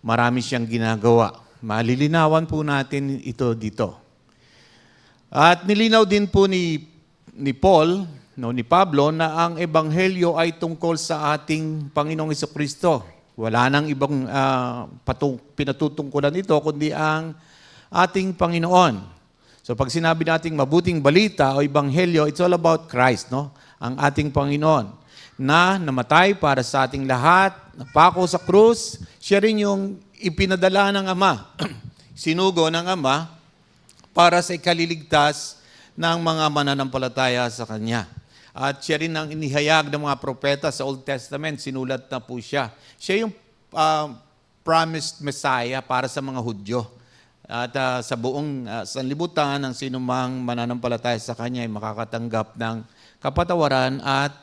marami siyang ginagawa. Malilinawan po natin ito dito. At nilinaw din po ni Paul, ni Pablo, na ang ebanghelyo ay tungkol sa ating Panginoong Jesucristo. Wala nang ibang pinatutungkulan ito, kundi ang ating Panginoon. So pag sinabi nating mabuting balita o ebanghelyo, it's all about Christ, no? Ang ating Panginoon na namatay para sa ating lahat, napako sa krus, siya rin yung ipinadala ng Ama, sinugo ng Ama para sa ikaliligtas ng mga mananampalataya sa Kanya. At siya rin ang inihayag ng mga propeta sa Old Testament. Sinulat na po siya. Siya yung promised Messiah para sa mga Hudyo. At sa buong sanlibutan, ang sinumang mananampalataya sa Kanya ay makakatanggap ng kapatawaran at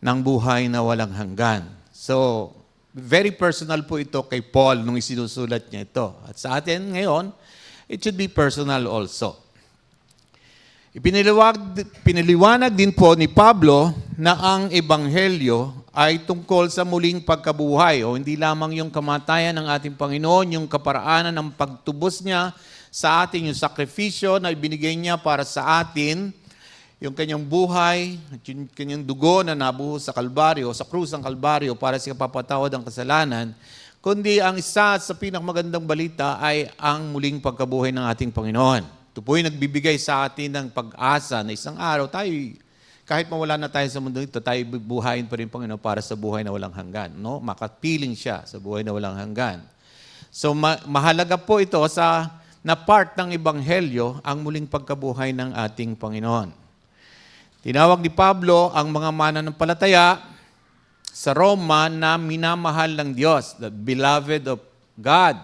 ng buhay na walang hanggan. So, very personal po ito kay Paul nung isinusulat niya ito. At sa atin ngayon, it should be personal also. Pinaliwanag din po ni Pablo na ang ebanghelyo ay tungkol sa muling pagkabuhay o hindi lamang yung kamatayan ng ating Panginoon, yung kaparaanan ng pagtubos niya sa atin, yung sakripisyo na ibinigay niya para sa atin, yung kanyang buhay, yung kanyang dugo na nabuhos sa Kalbaryo, sa krus ng Kalbaryo para sa kapapatawad ng kasalanan, kundi ang isa sa pinakamagandang balita ay ang muling pagkabuhay ng ating Panginoon. Ito po yung nagbibigay sa atin ng pag-asa na isang araw tayo, kahit mawala na tayo sa mundo ito, tayo buhayin pa rin Panginoon para sa buhay na walang hanggan. No? Makapiling siya sa buhay na walang hanggan. So mahalaga po ito na part ng Ebanghelyo ang muling pagkabuhay ng ating Panginoon. Tinawag ni Pablo ang mga mananampalataya sa Roma na minamahal ng Diyos, the beloved of God.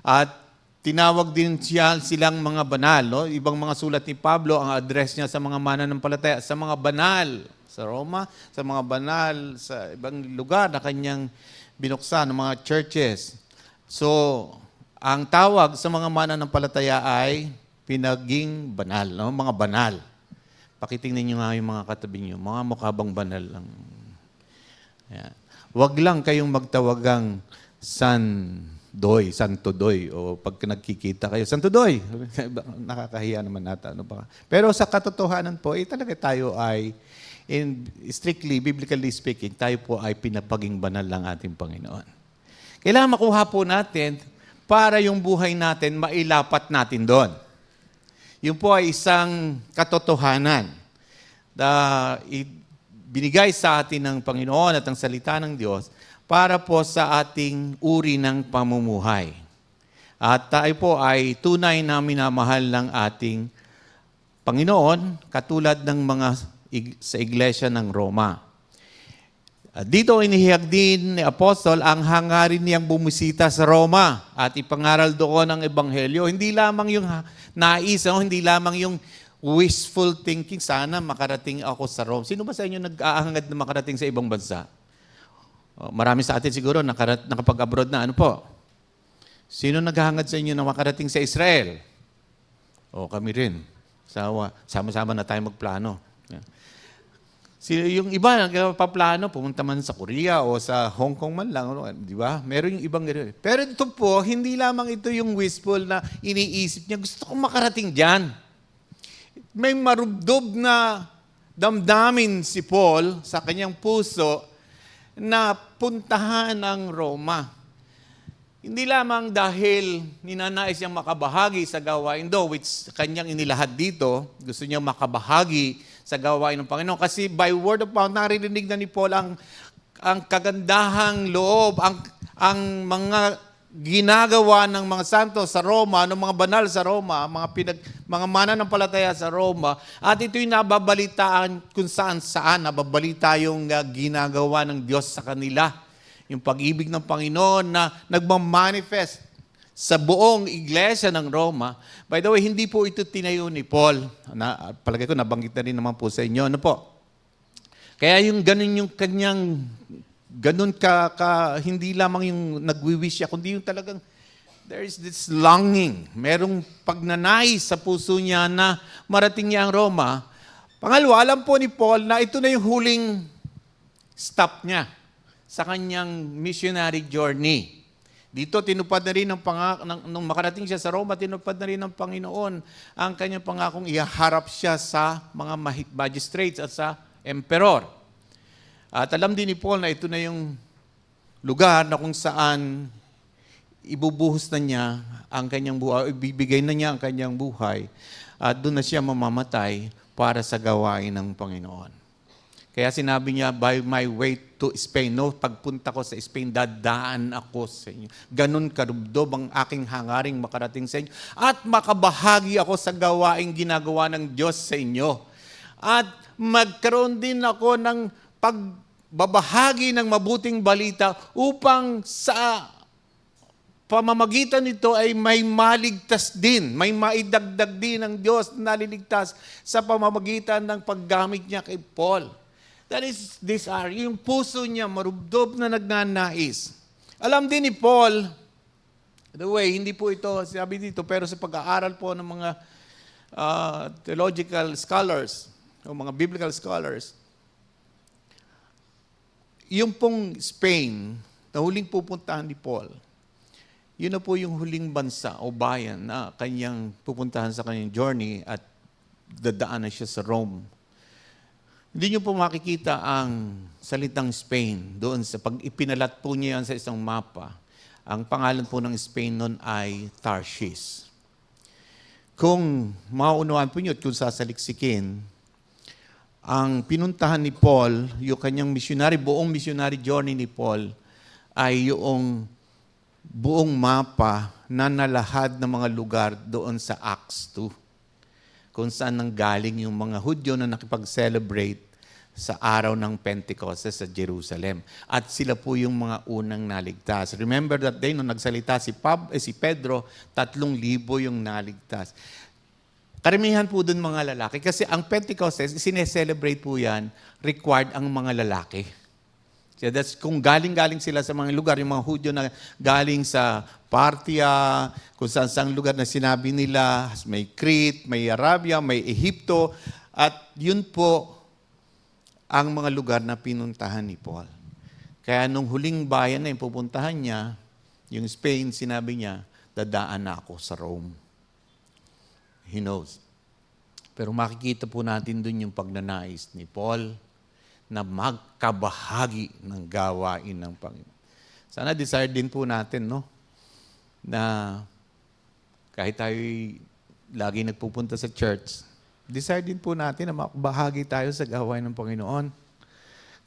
At tinawag din silang mga banal. No? Ibang mga sulat ni Pablo, ang address niya sa mga mananampalataya, sa mga banal, sa Roma, sa mga banal, sa ibang lugar na kanyang binuksan, ng mga churches. So, ang tawag sa mga mananampalataya ay pinaging banal, no? Mga banal. Pakitingnan niyo nga yung mga katabi niyo, mga mukha bang banal lang. Ayan. Huwag lang kayong magtawagang Santo Doy, o pag nagkikita kayo, Santo Doy, nakakahiya naman nata. Ano ba? Pero sa katotohanan po, talaga tayo ay, strictly, biblically speaking, tayo po ay pinapaging banal ng ating Panginoon. Kailangan makuha po natin para yung buhay natin, mailapat natin doon. Yun po ay isang katotohanan na binigay sa atin ng Panginoon at ang salita ng Diyos para po sa ating uri ng pamumuhay. At tayo po ay tunay na minamahal ng ating Panginoon katulad ng mga sa iglesia ng Roma. Dito inihiyag din ni Apostol ang hangarin niyang bumisita sa Roma at ipangaral doon ang Ebanghelyo. Hindi lamang yung nais, hindi lamang yung wishful thinking, sana makarating ako sa Rome. Sino ba sa inyo nag-aahangad na makarating sa ibang bansa? Marami sa atin siguro nakapag-abroad na. Ano po? Sino naghahangad sa inyo na makarating sa Israel? Kami rin. Sama-sama na tayo magplano. Yung iba nagpaplano, pumunta man sa Korea o sa Hong Kong man lang, di ba? Meron yung ibang gano'n. Pero ito po, hindi lamang ito yung wishful na iniisip niya, gusto kong makarating dyan. May marubdob na damdamin si Paul sa kanyang puso na puntahan ang Roma. Hindi lamang dahil ninanais niyang makabahagi sa gawain do, which kanyang inilahad dito, gusto niyang makabahagi sa gawain ng Panginoon. Kasi by word of mouth, naririnig na ni Paul ang kagandahang loob, ang mga ginagawa ng mga santo sa Roma, ng mga banal sa Roma, mga mananampalataya sa Roma, at ito'y nababalitaan kung saan nababalita yung ginagawa ng Diyos sa kanila. Yung pag-ibig ng Panginoon na nagmamanifest sa buong iglesia ng Roma. By the way, hindi po ito tinayo ni Paul. Palagay ko, nabanggit na rin naman po sa inyo. Ano po? Kaya yung ganun yung kanyang, ganun hindi lamang yung nagwi-wish siya, kundi yung talagang, there is this longing. Merong pagnanais sa puso niya na marating niya ang Roma. Pangalawa, alam po ni Paul na ito na yung huling stop niya sa kanyang missionary journey. Dito, tinupad na rin nung makarating siya sa Roma, tinupad na rin ng Panginoon ang kanyang pangakong iharap siya sa mga magistrates at sa emperor. At alam din ni Paul na ito na yung lugar na kung saan ibubuhos na niya ang kanyang buhay, ibibigay na niya ang kanyang buhay, at doon na siya mamamatay para sa gawain ng Panginoon. Kaya sinabi niya, by my way to Spain, no? Pagpunta ko sa Spain, dadaan ako sa inyo. Ganun karubdob ang aking hangaring makarating sa inyo. At makabahagi ako sa gawaing ginagawa ng Diyos sa inyo. At magkaroon din ako ng pagbabahagi ng mabuting balita upang sa pamamagitan nito ay may maligtas din, may maidagdag din ng Diyos na naliligtas sa pamamagitan ng paggamit niya kay Paul. That is, yung puso niya marubdob na nagnanais. Alam din ni Paul, the way, hindi po ito sabi dito, pero sa pag-aaral po ng mga theological scholars, o mga biblical scholars, yung pong Spain, na huling pupuntahan ni Paul, yun na po yung huling bansa o bayan na kanyang pupuntahan sa kanyang journey at dadaanan siya sa Rome. Hindi niyo po makikita ang salitang Spain doon sa pag ipinalat po niya yan sa isang mapa. Ang pangalan po ng Spain noon ay Tarshish. Kung maunawaan po niyo at kung sasaliksikin, ang pinuntahan ni Paul, yung kanyang buong missionary journey ni Paul, ay yung buong mapa na nalahad ng mga lugar doon sa Acts 2. Kung saan nanggaling yung mga Hudyo na nakipag-celebrate sa araw ng Pentecostes sa Jerusalem. At sila po yung mga unang naligtas. Remember that day, nung nagsalita si Pedro, 3,000 yung naligtas. Karamihan po dun mga lalaki. Kasi ang Pentecostes, sineselebrate po yan, required ang mga lalaki. So that's, kung galing-galing sila sa mga lugar, yung mga Hudyo na galing sa Parthia, kung saan lugar na sinabi nila, may Crete, may Arabia, may Ehipto, at yun po ang mga lugar na pinuntahan ni Paul. Kaya nung huling bayan na yung pupuntahan niya, yung Spain, sinabi niya, dadaan na ako sa Rome. He knows. Pero makikita po natin dun yung pagnanais ni Paul na magkabahagi ng gawain ng Panginoon. Sana desire din po natin, no? Na kahit tayo lagi nagpupunta sa church, desire din po natin na makabahagi tayo sa gawain ng Panginoon.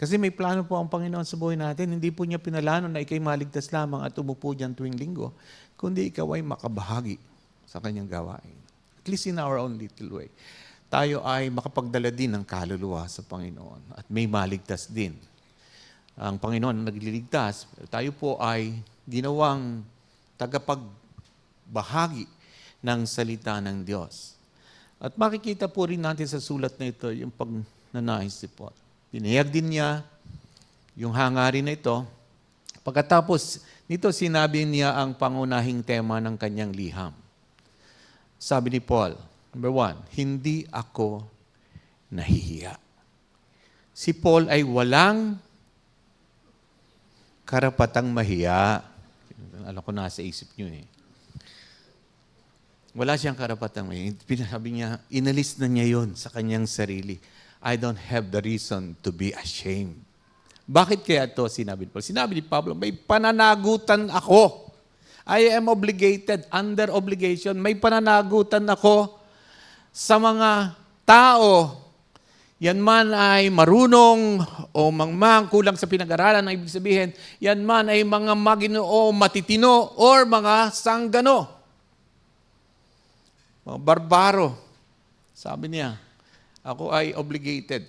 Kasi may plano po ang Panginoon sa buhay natin. Hindi po niya pinalano na ikay maligtas lamang at umupo dyan tuwing linggo, kundi ikaw ay makabahagi sa kanyang gawain. At least in our own little way. Tayo ay makapagdala din ng kaluluwa sa Panginoon at may maligtas din. Ang Panginoon ang nagliligtas, tayo po ay ginawang tagapagbahagi ng salita ng Diyos. At makikita po rin natin sa sulat na ito yung pagnanais ni Paul. Pinahayag din niya yung hangarin na ito. Pagkatapos nito, sinabi niya ang pangunahing tema ng kanyang liham. Sabi ni Paul, number 1, hindi ako nahihiya. Si Paul ay walang karapatang mahiya. Alam ko nasa isip niyo eh. Wala siyang karapatang mahiya. Sabi niya, inalis na niya yon sa kanyang sarili. I don't have the reason to be ashamed. Bakit kaya ito sinabi ni Paul? Sinabi ni Pablo, may pananagutan ako. I am obligated, under obligation. May pananagutan ako sa mga tao. Yan man ay marunong o mangmang, kulang sa pinag-aralan, ang ibig sabihin, yan man ay mga maginoo, matitino, or mga sanggano. Mga barbaro. Sabi niya, ako ay obligated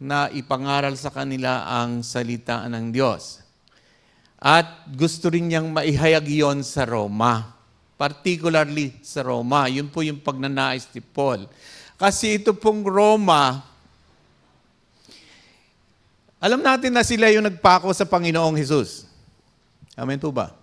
na ipangaral sa kanila ang salita ng Diyos. At gusto rin niyang maihayag yon sa Roma. Particularly sa Roma. Yun po yung pagnanais ni Paul. Kasi ito pong Roma, alam natin na sila yung nagpako sa Panginoong Hesus. Amen po ba?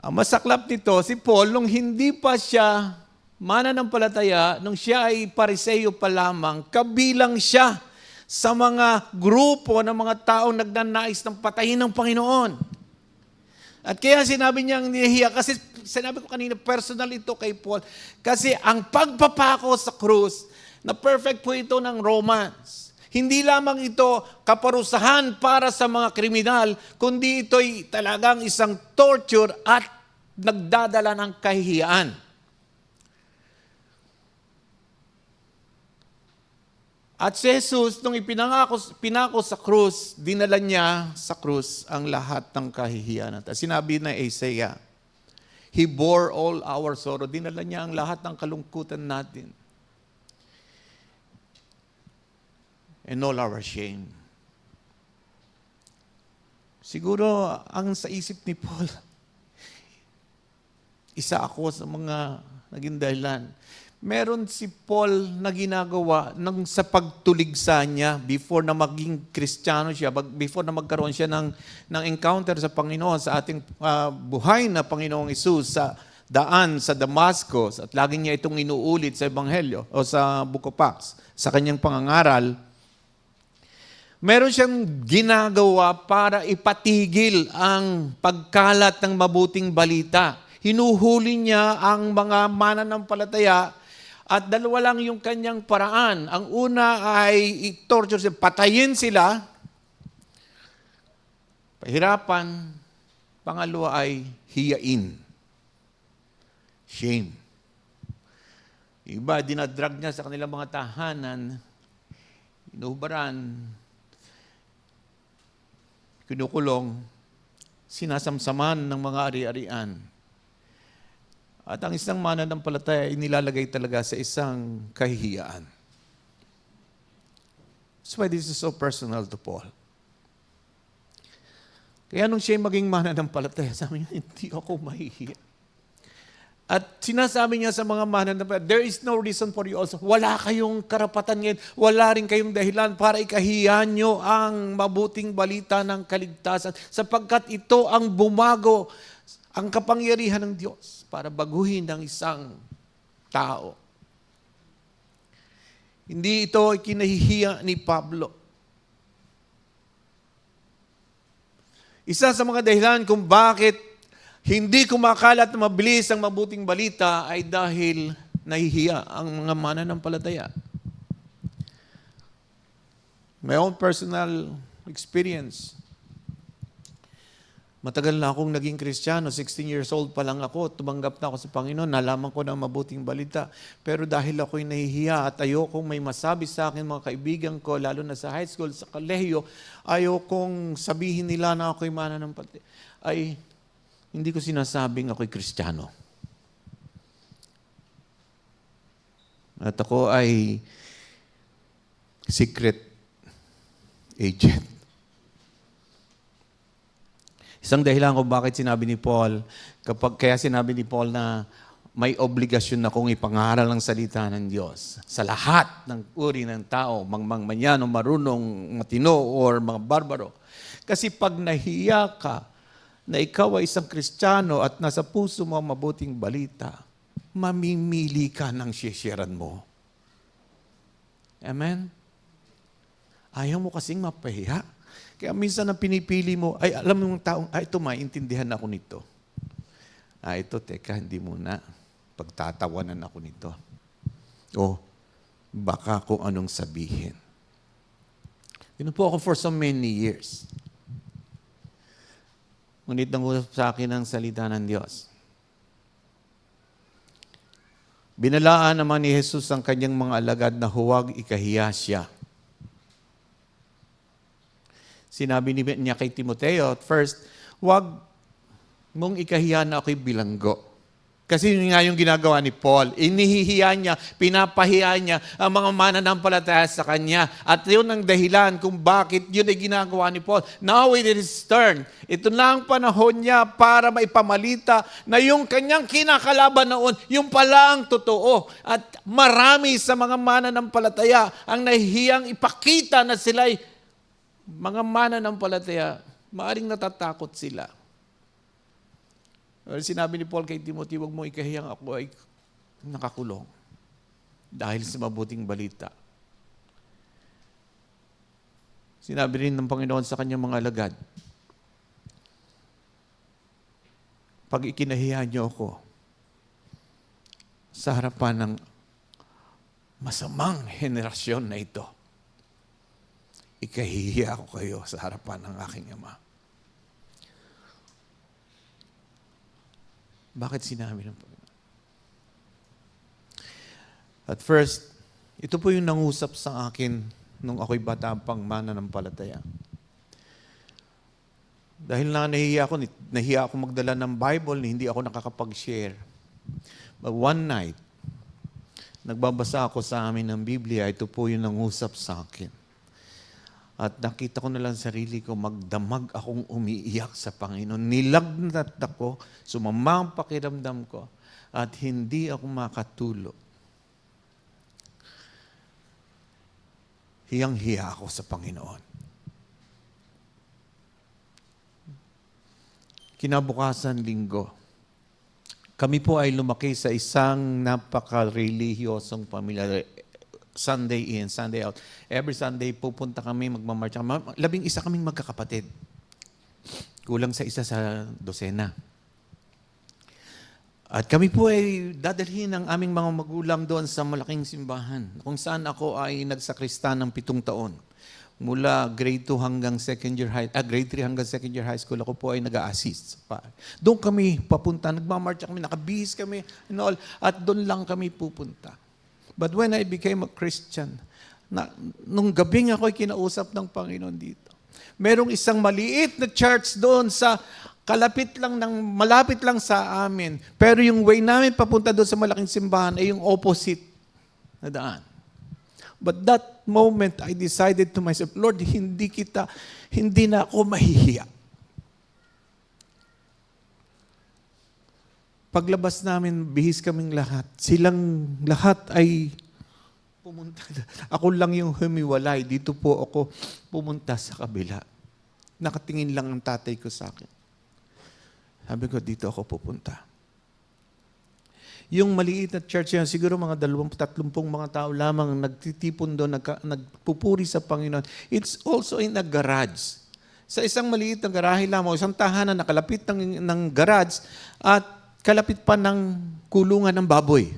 Ang masaklap nito, si Paul, nung hindi pa siya mananampalataya, nung siya ay pariseyo pa lamang, kabilang siya sa mga grupo ng mga taong nagnanais ng patayin ng Panginoon. At kaya sinabi niyang nihiya, kasi sinabi ko kanina, personal ito kay Paul, kasi ang pagpapako sa krus, na perfect po ito ng Romans. Hindi lamang ito kaparusahan para sa mga kriminal, kundi ito'y talagang isang torture at nagdadala ng kahihiyaan. At si Jesus, nung pinako sa krus, dinala niya sa krus ang lahat ng kahihiyan. At sinabi na Isaiah, He bore all our sorrow. Dinala niya ang lahat ng kalungkutan natin. And all our shame. Siguro, ang sa isip ni Paul, isa ako sa mga naging dahilan. Meron si Paul na ginagawa sa pagtuligsa niya before na maging Kristiyano siya, before na magkaroon siya ng encounter sa Panginoon, sa ating buhay na Panginoong Hesus, sa daan sa Damascus, at lagi niya itong inuulit sa Ebanghelyo o sa Book of Acts, sa kanyang pangangaral. Meron siyang ginagawa para ipatigil ang pagkalat ng mabuting balita. Hinuhuli niya ang mga mananampalataya at dalawa lang yung kanyang paraan. Ang una ay i-torture sila, patayin sila, pahirapan. Pangalawa ay hiyain. Shame. Iba, dinadrag niya sa kanilang mga tahanan, inuhubaran, kinukulong, sinasamsaman ng mga ari-arian. At ang isang mananampalataya ay nilalagay talaga sa isang kahihiyaan. That's why this is so personal to Paul. Kaya nung siya maging mananampalataya, sabi niya, hindi ako mahihiya. At sinasabi niya sa mga mananampalataya, there is no reason for you also. Wala kayong karapatan ngayon, wala rin kayong dahilan para ikahiya nyo ang mabuting balita ng kaligtasan sapagkat ito ang bumago, ang kapangyarihan ng Diyos para baguhin ang isang tao. Hindi ito kinahihiya ni Pablo. Isa sa mga dahilan kung bakit hindi kumakalat na mabilis ang mabuting balita ay dahil nahihiya ang mga mananampalataya. My own personal experience. Matagal na akong naging Kristiyano, 16 years old pa lang ako, tumanggap na ako sa Panginoon, nalaman ko ng mabuting balita. Pero dahil ako'y nahihiya at ayokong may masabi sa akin mga kaibigan ko, lalo na sa high school, sa kolehiyo, ayokong sabihin nila na ako'y mananampalataya, ay hindi ko sinasabing ako'y Kristiyano. At ako ay secret agent. Isang dahilan kung bakit sinabi ni Paul, kaya sinabi ni Paul na may obligasyon na kong ipangaral ang salita ng Diyos sa lahat ng uri ng tao, mangmangmanyan o marunong, matino or mga barbaro. Kasi pag nahiya ka, na ikaw ay isang Kristiyano at nasa puso mo ang mabuting balita, mamimili ka ng sisyaran mo. Amen? Ayaw mo kasing mapahiya. Kaya minsan ang pinipili mo, ay alam mo yung taong, ito maintindihan ako nito. Ito, teka, hindi muna. Pagtatawanan ako nito. O, baka kung anong sabihin. Yun po ako for so many years. Ngunit nangusap sa akin ang salita ng Diyos. Binalaan naman ni Jesus ang kanyang mga alagad na huwag ikahiya siya. Sinabi niya kay Timoteo, first, huwag mong ikahiya na ako'y bilanggo. Kasi yun nga yung ginagawa ni Paul. Inihihiya niya, pinapahiya niya ang mga mananampalataya sa kanya. At yun ang dahilan kung bakit yun ay ginagawa ni Paul. Now it is turn. Ito na ang panahon niya para maipamalita na yung kanyang kinakalaban noon, yung pala ang totoo. At marami sa mga mananampalataya ang nahihiyang ipakita na sila'y mga mananampalataya. Maaring natatakot sila. Sinabi ni Paul kay Timothy, huwag mo ikahiyang ako ay nakakulong dahil sa mabuting balita. Sinabi rin ng Panginoon sa kanyang mga alagad, pag ikinahiya niyo ako sa harapan ng masamang henerasyon na ito, ikahihiya ko kayo sa harapan ng aking Ama. Bakit sinabi ng Panginoon? At first, ito po yung nangusap sa akin nung ako'y bata pang mananampalataya. Dahil nahihiya ako magdala ng Bible, hindi ako nakakapag-share. But one night, nagbabasa ako sa amin ng Biblia, ito po yung nangusap sa akin. At nakita ko na lang sarili ko, magdamag akong umiiyak sa Panginoon. Nilagnat ako, sumama ang pakiramdam ko, at hindi ako makatulog. Hiyang-hiya ako sa Panginoon. Kinabukasan linggo, kami po ay lumaki sa isang napaka-relihiyosong pamilya. Sunday in, Sunday out. Every Sunday, pupunta kami, magmamarch. 11 kaming magkakapatid. Kulang sa isa sa 12. At kami po ay dadalhin ng aming mga magulang doon sa malaking simbahan, kung saan ako ay nagsakristan ng 7 taon. Mula grade 2 hanggang grade 3 hanggang second year high school, ako po ay nag-a-assist. Doon kami papunta, nagmamarch kami, nakabihis kami, and all, at doon lang kami pupunta. But when I became a Christian, nung gabing ako ay kinausap ng Panginoon dito. Merong isang maliit na church doon sa malapit lang sa amin. Pero yung way namin papunta doon sa malaking simbahan ay yung opposite na daan. But that moment, I decided to myself, Lord, hindi na ako mahihiya. Paglabas namin, bihis kaming lahat. Silang lahat ay pumunta. Ako lang yung humiwalay. Dito po ako pumunta sa kabila. Nakatingin lang ang tatay ko sa akin. Sabi ko, dito ako pupunta. Yung maliit na church yan, siguro mga 20-30 mga tao lamang nagtitipon doon, nagpupuri sa Panginoon. It's also in a garage. Sa isang maliit na garahe lamang, isang tahanan na kalapit ng garage at kalapit pa ng kulungan ng baboy.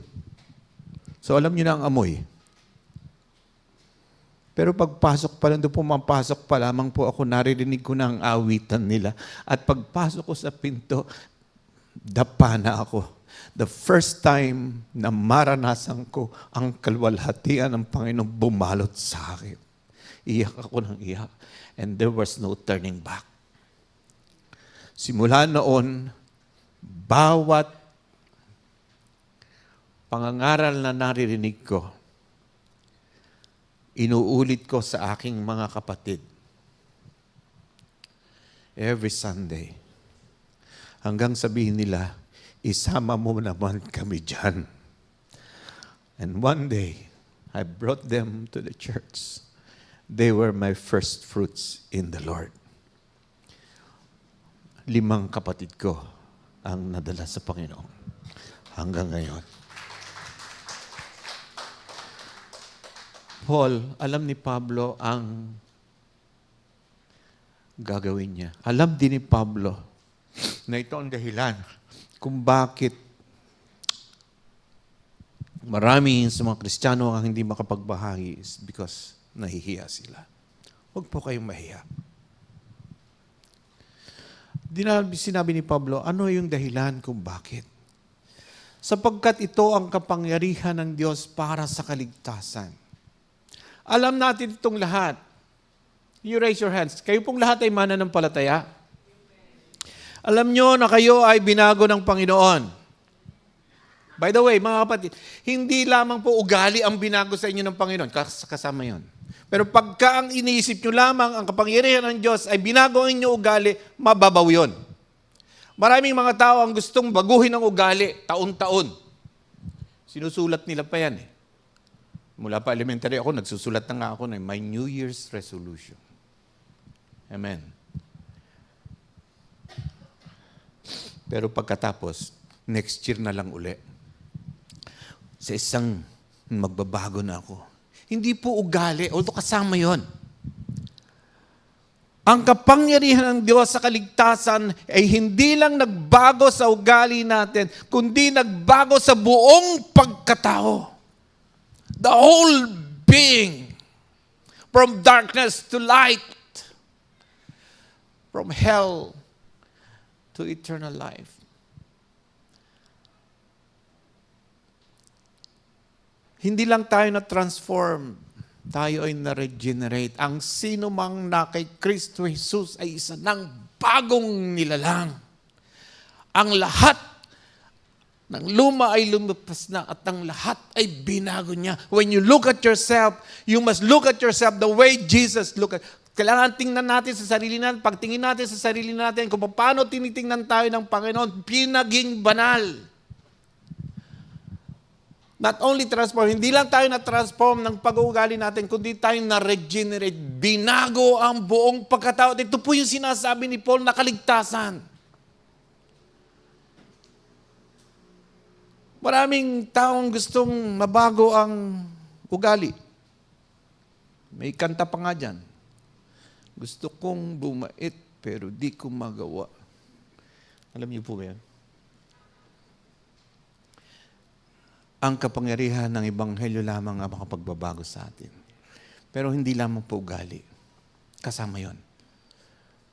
So alam niyo na ang amoy. Pero pagpasok pa lang, doon pumapasok pa lamang po ako, naririnig ko na ang awitan nila. At pagpasok ko sa pinto, dapa na ako. The first time na maranasan ko ang kalwalhatian ng Panginoon bumalot sa akin. Iyak ako ng iyak. And there was no turning back. Simula noon, bawat pangangaral na naririnig ko, inuulit ko sa aking mga kapatid. Every Sunday. Hanggang sabihin nila, isama mo naman kami dyan. And one day, I brought them to the church. They were my first fruits in the Lord. 5 kapatid ko ang nadala sa Panginoon hanggang ngayon. Paul, alam ni Pablo ang gagawin niya. Alam din ni Pablo na ito ang dahilan kung bakit marami sa mga Kristiyano ang hindi makapagbahagi is because nahihiya sila. Huwag po kayong mahiya. Sinabi ni Pablo, ano yung dahilan kung bakit? Sapagkat ito ang kapangyarihan ng Diyos para sa kaligtasan. Alam natin itong lahat. You raise your hands. Kayo pong lahat ay mananampalataya. Alam nyo na kayo ay binago ng Panginoon. By the way, mga kapatid, hindi lamang po ugali ang binago sa inyo ng Panginoon. Kasama yon. Pero pagka ang iniisip nyo lamang, ang kapangyarihan ng Diyos ay binago ang inyong ugali, mababaw yun. Maraming mga tao ang gustong baguhin ang ugali, taon-taon. Sinusulat nila pa yan eh. Mula pa elementary ako, nagsusulat na nga ako ng my New Year's resolution. Amen. Pero pagkatapos, next year na lang uli. Sa isang magbabago na ako. Hindi po ugali, although kasama yon. Ang kapangyarihan ng Diyos sa kaligtasan ay hindi lang nagbago sa ugali natin, kundi nagbago sa buong pagkatao. The whole being, from darkness to light, from hell to eternal life. Hindi lang tayo na-transform, tayo ay na-regenerate. Ang sino mang na kay Kristo Jesus ay isa ng bagong nilalang. Ang lahat ng luma ay lumipas na at ang lahat ay binago niya. When you look at yourself, you must look at yourself the way Jesus looked at. Kailangan tingnan natin sa sarili natin. Pagtingin natin sa sarili natin, kung paano tinitingnan tayo ng Panginoon, pinaging banal. Not only transform, hindi lang tayo na-transform ng pag-uugali natin, kundi tayo na-regenerate. Binago ang buong pagkatao. Ito po yung sinasabi ni Paul na kaligtasan. Maraming taong gustong mabago ang ugali. May kanta pa nga dyan. Gusto kong bumait, pero di ko magawa. Alam niyo po ba yan? Ang kapangyarihan ng Ebanghelyo lamang ang makapagbabago sa atin. Pero hindi lamang po ugali. Kasama yon.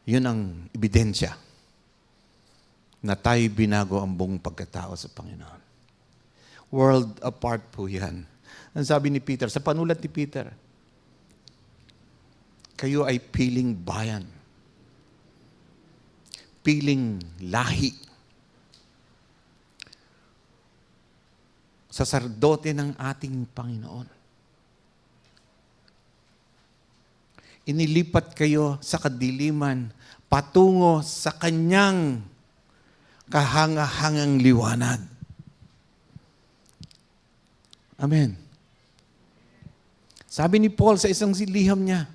Yun ang ebidensya na tayo binago ang buong pagkatao sa Panginoon. World apart po yan. Ang sabi ni Peter, sa panulat ni Peter, kayo ay piling bayan. Piling lahi. Saserdote ng ating Panginoon. Inilipat kayo sa kadiliman patungo sa kanyang kahanga-hangang liwanag. Amen. Sabi ni Paul sa isang liham niya,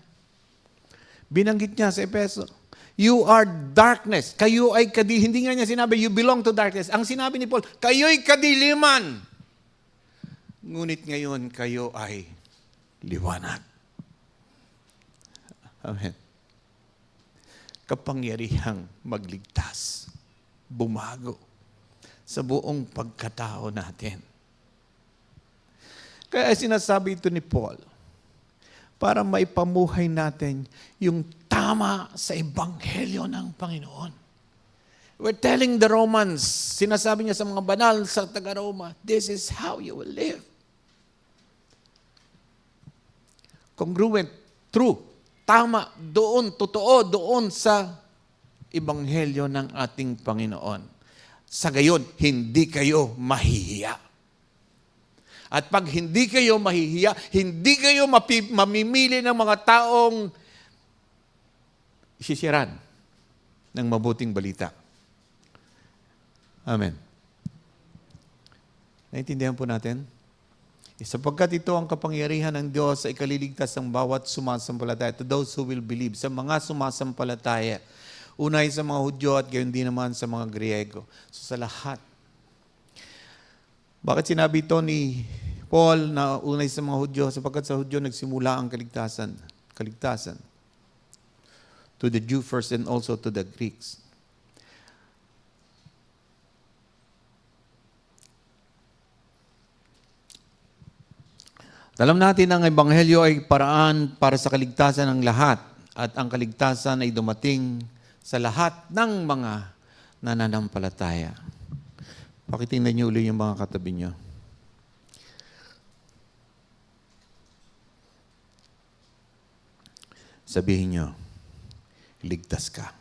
binanggit niya sa Efeso, you are darkness. Kayo ay hindi nga niya sinabi, you belong to darkness. Ang sinabi ni Paul, kayo'y kadiliman. Ngunit ngayon, kayo ay liwanag. Amen. Kapangyarihang magligtas, bumago sa buong pagkatao natin. Kaya sinasabi ito ni Paul, para maipamuhay natin yung tama sa Ebanghelyo ng Panginoon. We're telling the Romans, sinasabi niya sa mga banal sa taga-Roma, this is how you will live. Congruent, true, tama, doon, totoo, doon sa Ebanghelyo ng ating Panginoon. Sa gayon, hindi kayo mahihiya. At pag hindi kayo mahihiya, hindi kayo mamimili ng mga taong isisiran ng mabuting balita. Amen. Naintindihan po natin? Sapagkat ito ang kapangyarihan ng Diyos sa ikaliligtas ng bawat sumasampalataya, to those who will believe, sa mga sumasampalataya. Unay sa mga Hudyo at gayon din naman sa mga Griego. So sa lahat. Bakit sinabi ito ni Paul na unay sa mga Hudyo? Sapagkat sa Hudyo nagsimula ang kaligtasan. Kaligtasan. To the Jew first and also to the Greeks. Alam natin ang Ebanghelyo ay paraan para sa kaligtasan ng lahat. At ang kaligtasan ay dumating sa lahat ng mga nananampalataya. Pakitingnan niyo ulit yung mga katabi niyo. Sabihin niyo, ligtas ka.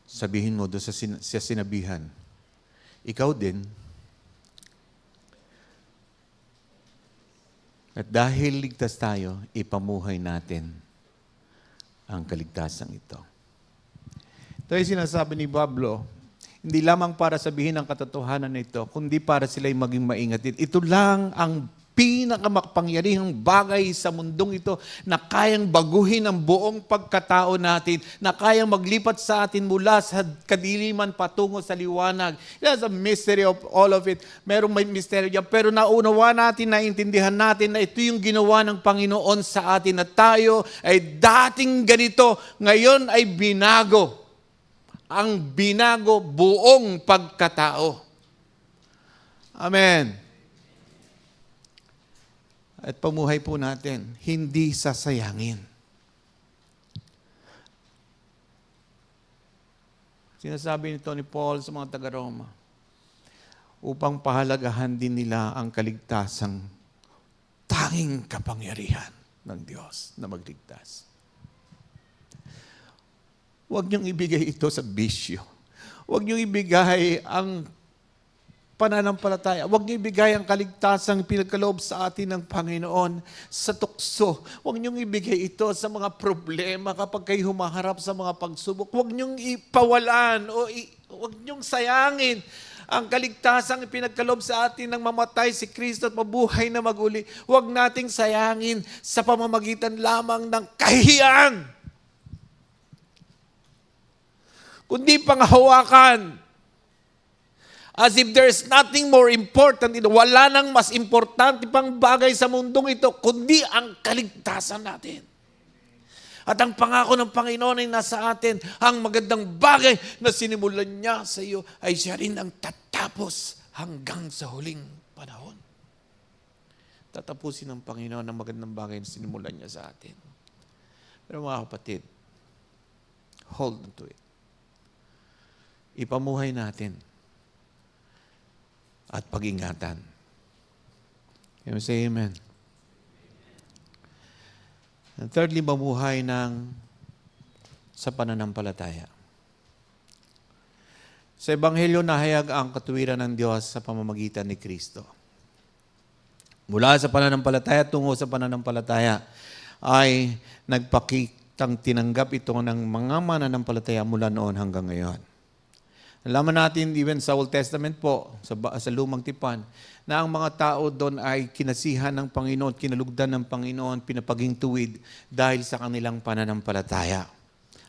Sabihin mo doon sa sinabihan, ikaw din. At dahil ligtas tayo, ipamuhay natin ang kaligtasan ito. Ito ay sinasabi ni Pablo, hindi lamang para sabihin ang katotohanan nito, kundi para sila'y maging maingatin. Ito lang ang pinakamakapangyarihang bagay sa mundong ito na kayang baguhin ang buong pagkatao natin, na kayang maglipat sa atin mula sa kadiliman patungo sa liwanag. That's a mystery of all of it. Merong may mystery dyan. Pero naunawa natin, naintindihan natin na ito yung ginawa ng Panginoon sa atin, na tayo ay dating ganito, ngayon ay binago. Ang binago buong pagkatao. Amen. At pamuhay po natin, hindi sasayangin. Sinasabi nito ni Paul sa mga taga-Roma, upang pahalagahan din nila ang kaligtasang tanging kapangyarihan ng Diyos na magligtas. Huwag niyong ibigay ito sa bisyo. Huwag niyong ibigay ang pananampalataya. Huwag niyo ibigay ang kaligtasang pinagkaloob sa atin ng Panginoon sa tukso. Huwag niyong ibigay ito sa mga problema kapag kayo humaharap sa mga pagsubok. Huwag niyong ipawalan o huwag niyong sayangin ang kaligtasang pinagkaloob sa atin ng mamatay si Kristo at mabuhay na maguli. Huwag nating sayangin sa pamamagitan lamang ng kahihiyan, kundi panghawakan. As if there's nothing more important. Wala nang mas importante pang bagay sa mundong ito, kundi ang kaligtasan natin. At ang pangako ng Panginoon ay nasa atin. Ang magandang bagay na sinimulan niya sa iyo ay siya rin ang tatapos hanggang sa huling panahon. Tatapusin ng Panginoon ang magandang bagay na sinimulan niya sa atin. Pero mga kapatid, hold on to it. Ipamuhay natin at pag-ingatan. Can we say amen? And thirdly, mamuhay sa pananampalataya. Sa Ebanghelyo, nahayag ang katuwiran ng Diyos sa pamamagitan ni Kristo. mula sa pananampalataya tungo sa pananampalataya, ay nagpakitang tinanggap ito ng mga mananampalataya mula noon hanggang ngayon. Alaman natin even sa Old Testament po, sa Lumang Tipan, na ang mga tao doon ay kinasihan ng Panginoon, kinalugdan ng Panginoon, pinapaging tuwid dahil sa kanilang pananampalataya.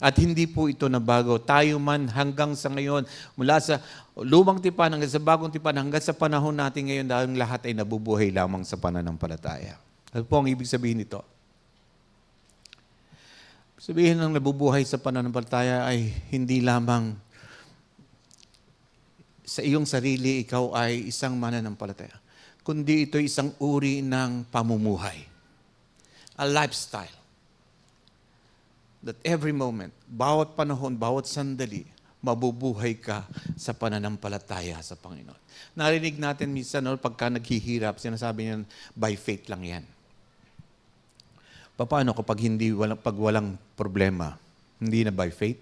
At hindi po ito nabago. Tayo man hanggang sa ngayon, mula sa Lumang Tipan hanggang sa Bagong Tipan, hanggang sa panahon natin ngayon, dahil lahat ay nabubuhay lamang sa pananampalataya. Ano po ang ibig sabihin nito? Sabihin ng nabubuhay sa pananampalataya ay hindi lamang sa iyong sarili, ikaw ay isang mananampalataya, kundi ito isang uri ng pamumuhay. A lifestyle. That every moment, bawat panahon, bawat sandali, mabubuhay ka sa pananampalataya sa Panginoon. Narinig natin minsan, pagka naghihirap, sinasabi niyan, by faith lang yan. Paano kapag pag walang problema, hindi na by faith?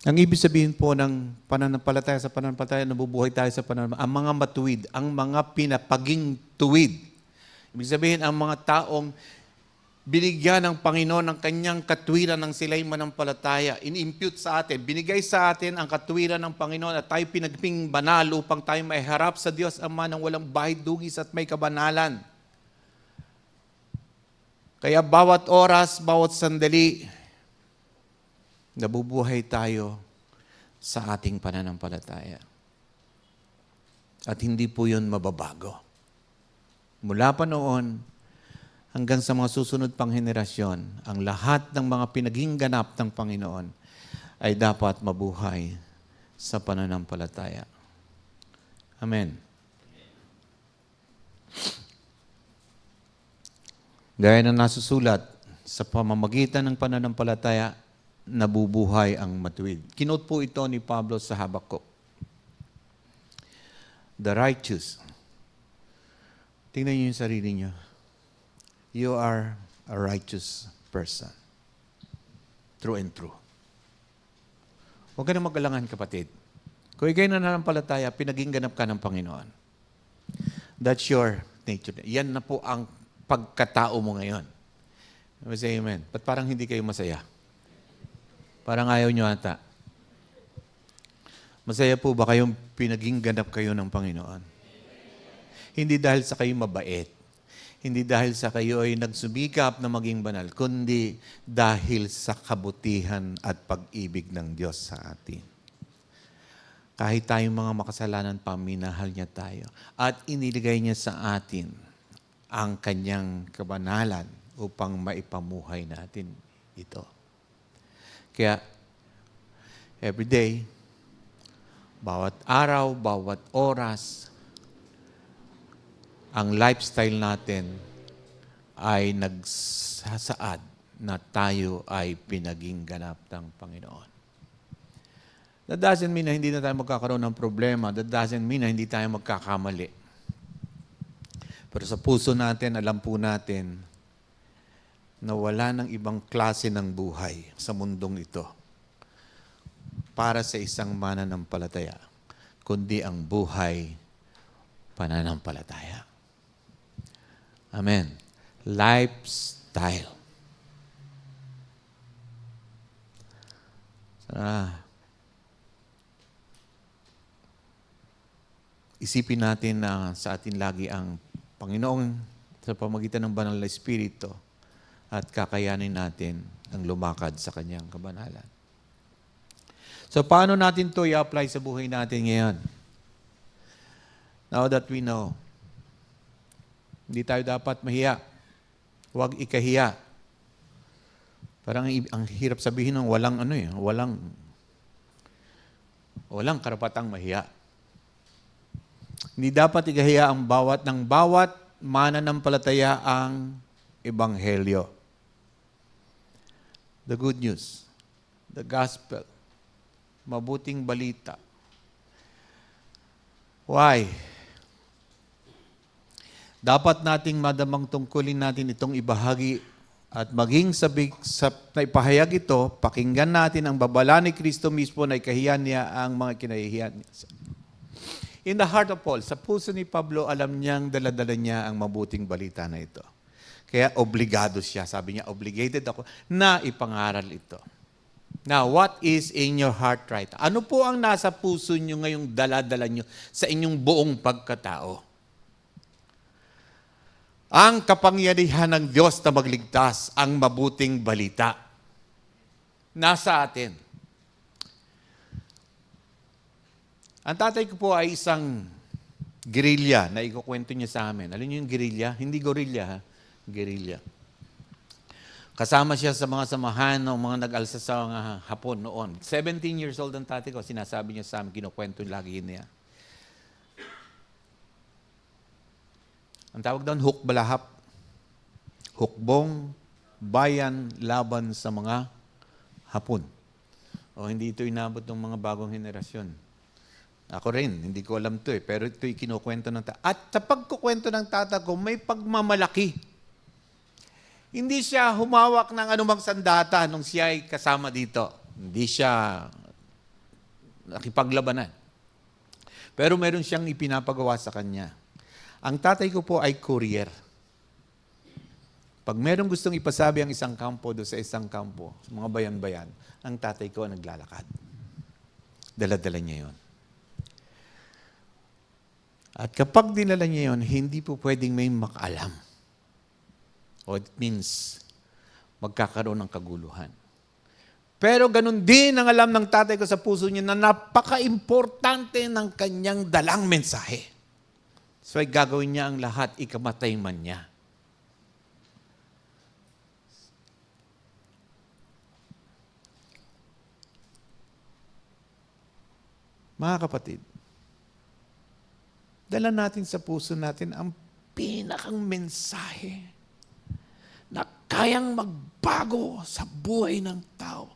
Ang ibig sabihin po ng pananampalataya sa pananampalataya, nabubuhay tayo sa pananampalataya, ang mga matuwid, ang mga pinapaging tuwid. Ibig sabihin, ang mga taong binigyan ng Panginoon ng kanyang katwiran ng sila'y manampalataya, in-impute sa atin, binigay sa atin ang katwiran ng Panginoon at tayo pinagping banal upang tayo may harap sa Diyos Ama ng walang bahid dugis at may kabanalan. Kaya bawat oras, bawat sandali, nabubuhay tayo sa ating pananampalataya. At hindi po yun mababago. Mula pa noon hanggang sa mga susunod pang henerasyon, ang lahat ng mga pinaging ganap ng Panginoon ay dapat mabuhay sa pananampalataya. Amen. Gaya na nasusulat, sa pamamagitan ng pananampalataya, nabubuhay ang matuwid. Kinote po ito ni Pablo sa Habakuk. The righteous. Tingnan niyo yung sarili niyo. You are a righteous person. True and true. Huwag ka na mag-alangan, kapatid. Kung ikaw'y nananampalataya, pinaging ganap ka ng Panginoon. That's your nature. Yan na po ang pagkatao mo ngayon. Say amen. Ba't parang hindi kayo masaya? Parang ayaw nyo ata. Masaya po ba kayong pinaging ganap kayo ng Panginoon? Hindi dahil sa kayo mabait. Hindi dahil sa kayo ay nagsumikap na maging banal, kundi dahil sa kabutihan at pag-ibig ng Diyos sa atin. Kahit tayong mga makasalanan pa, minahal niya tayo. At iniligay niya sa atin ang kanyang kabanalan upang maipamuhay natin ito. Kaya, every day, bawat araw, bawat oras, ang lifestyle natin ay nagsasaad na tayo ay pinaging ganap ng Panginoon. That doesn't mean na hindi na tayo magkakaroon ng problema. That doesn't mean na hindi tayo magkakamali. Pero sa puso natin, alam po natin na wala ng ibang klase ng buhay sa mundong ito para sa isang mananampalataya, kundi ang buhay pananampalataya. Amen. Lifestyle. Isipin natin na sa atin lagi ang Panginoong sa pamagitan ng banal na Espiritu at kakayanin natin ang lumakad sa kanyang kabanalan. So, paano natin ito i-apply sa buhay natin ngayon? Now that we know, hindi tayo dapat mahiya. Huwag ikahiya. Parang ang hirap sabihin ng walang karapatang mahiya. Hindi dapat ikahiya ang bawat mananampalataya ang Ebanghelyo. The good news, the gospel, mabuting balita. Why? Dapat nating madamang tungkulin natin itong ibahagi at maging na ipahayag ito, pakinggan natin ang babala ni Kristo mismo na ikahiyan niya ang mga kinahihiyan niya. In the heart of Paul, sa puso ni Pablo, alam niyang daladala niya ang mabuting balita na ito. Kaya obligado siya. Sabi niya, obligated ako na ipangaral ito. Now, what is in your heart right now? Ano po ang nasa puso niyo ngayong daladala niyo sa inyong buong pagkatao? Ang kapangyarihan ng Diyos na magligtas, ang mabuting balita, nasa atin. Ang tatay ko po ay isang guerrilla na ikukwento niya sa amin. Alam niyo yung guerrilla? Hindi gorilla, ha? Guerrilla. Kasama siya sa mga samahan ng mga nag-alsa sa mga Hapon noon. 17 years old ang tatay ko. Sinasabi niya sa amin, kinukwento lagi niya. Ang tawag doon, hukbalahap. Hukbong bayan laban sa mga Hapon. O hindi ito inabot ng mga bagong henerasyon. Ako rin, hindi ko alam ito pero ito'y kinukwento ng tata. At sa pagkukwento ng tata ko, may pagmamalaki. Hindi siya humawak ng anumang sandata nung siya ay kasama dito. Hindi siya nakipaglabanan. Pero meron siyang ipinapagawa sa kanya. Ang tatay ko po ay courier. Pag merong gustong ipasabi ang isang kampo do sa isang kampo, sa mga bayan-bayan, ang tatay ko ang naglalakad. Dala-dala niya yon. At kapag dinala niya yon, hindi po pwedeng may makaalam. O it means, magkakaroon ng kaguluhan. Pero ganun din ang alam ng tatay ko sa puso niya na napaka-importante ng kanyang dalang mensahe. So ay gagawin niya ang lahat, ikamatay man niya. Mga kapatid, dala natin sa puso natin ang pinakang mensahe na kayang magbago sa buhay ng tao.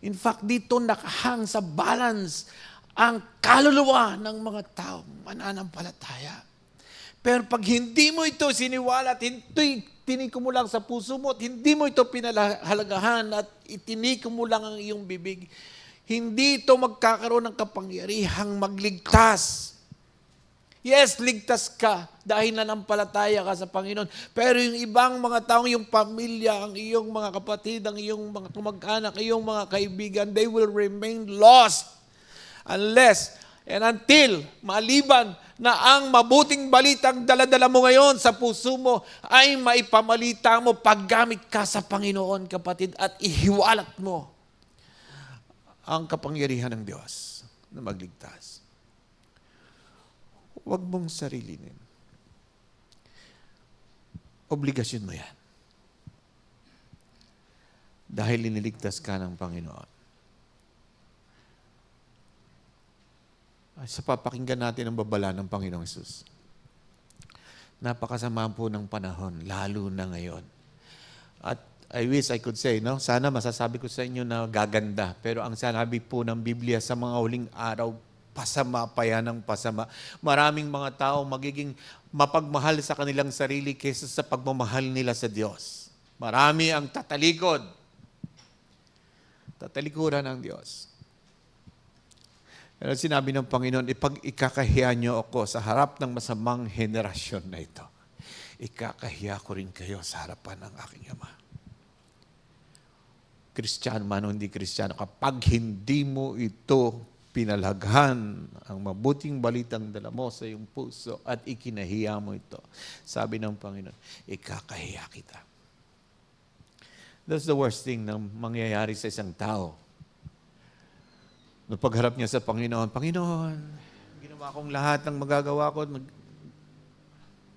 In fact, dito nakahang sa balance ang kaluluwa ng mga tao, mananampalataya. Pero pag hindi mo ito siniwala at tiniko mo lang sa puso mo at hindi mo ito pinahalagahan at itiniko mo lang ang iyong bibig, hindi ito magkakaroon ng kapangyarihang magligtas. Yes, ligtas ka dahil nanampalataya ka sa Panginoon. Pero yung ibang mga taong, yung pamilya, ang iyong mga kapatid, ang iyong mga kamag-anak, iyong mga kaibigan, they will remain lost unless and until maliban na ang mabuting balitang daladala mo ngayon sa puso mo ay maipamalita mo paggamit ka sa Panginoon, kapatid, at ihiwalat mo ang kapangyarihan ng Diyos na magligtas. Huwag mong sarilinin. Obligasyon mo yan. Dahil iniligtas ka ng Panginoon. Sa papakinggan natin ang babala ng Panginoong Hesus. Napakasama po ng panahon, lalo na ngayon. At I wish I could say, no? Sana masasabi ko sa inyo na gaganda. Pero ang sanabi po ng Biblia sa mga huling araw, pasama pa yan ng pasama. Maraming mga tao magiging mapagmahal sa kanilang sarili kaysa sa pagmamahal nila sa Diyos. Marami ang tatalikod. Tatalikuran ng Diyos. Pero sinabi ng Panginoon, ipag ikakahiya niyo ako sa harap ng masamang henerasyon na ito, ikakahiya ko rin kayo sa harapan ng aking Ama. Kristiyano man o hindi Kristiyano, kapag hindi mo ito pinalaghan ang mabuting balitang dala mo sa iyong puso at ikinahiya mo ito, sabi ng Panginoon, ikakahiya kita. That's the worst thing na mangyayari sa isang tao. No pagharap niya sa Panginoon, Panginoon, ginawa kong lahat ng magagawa ko.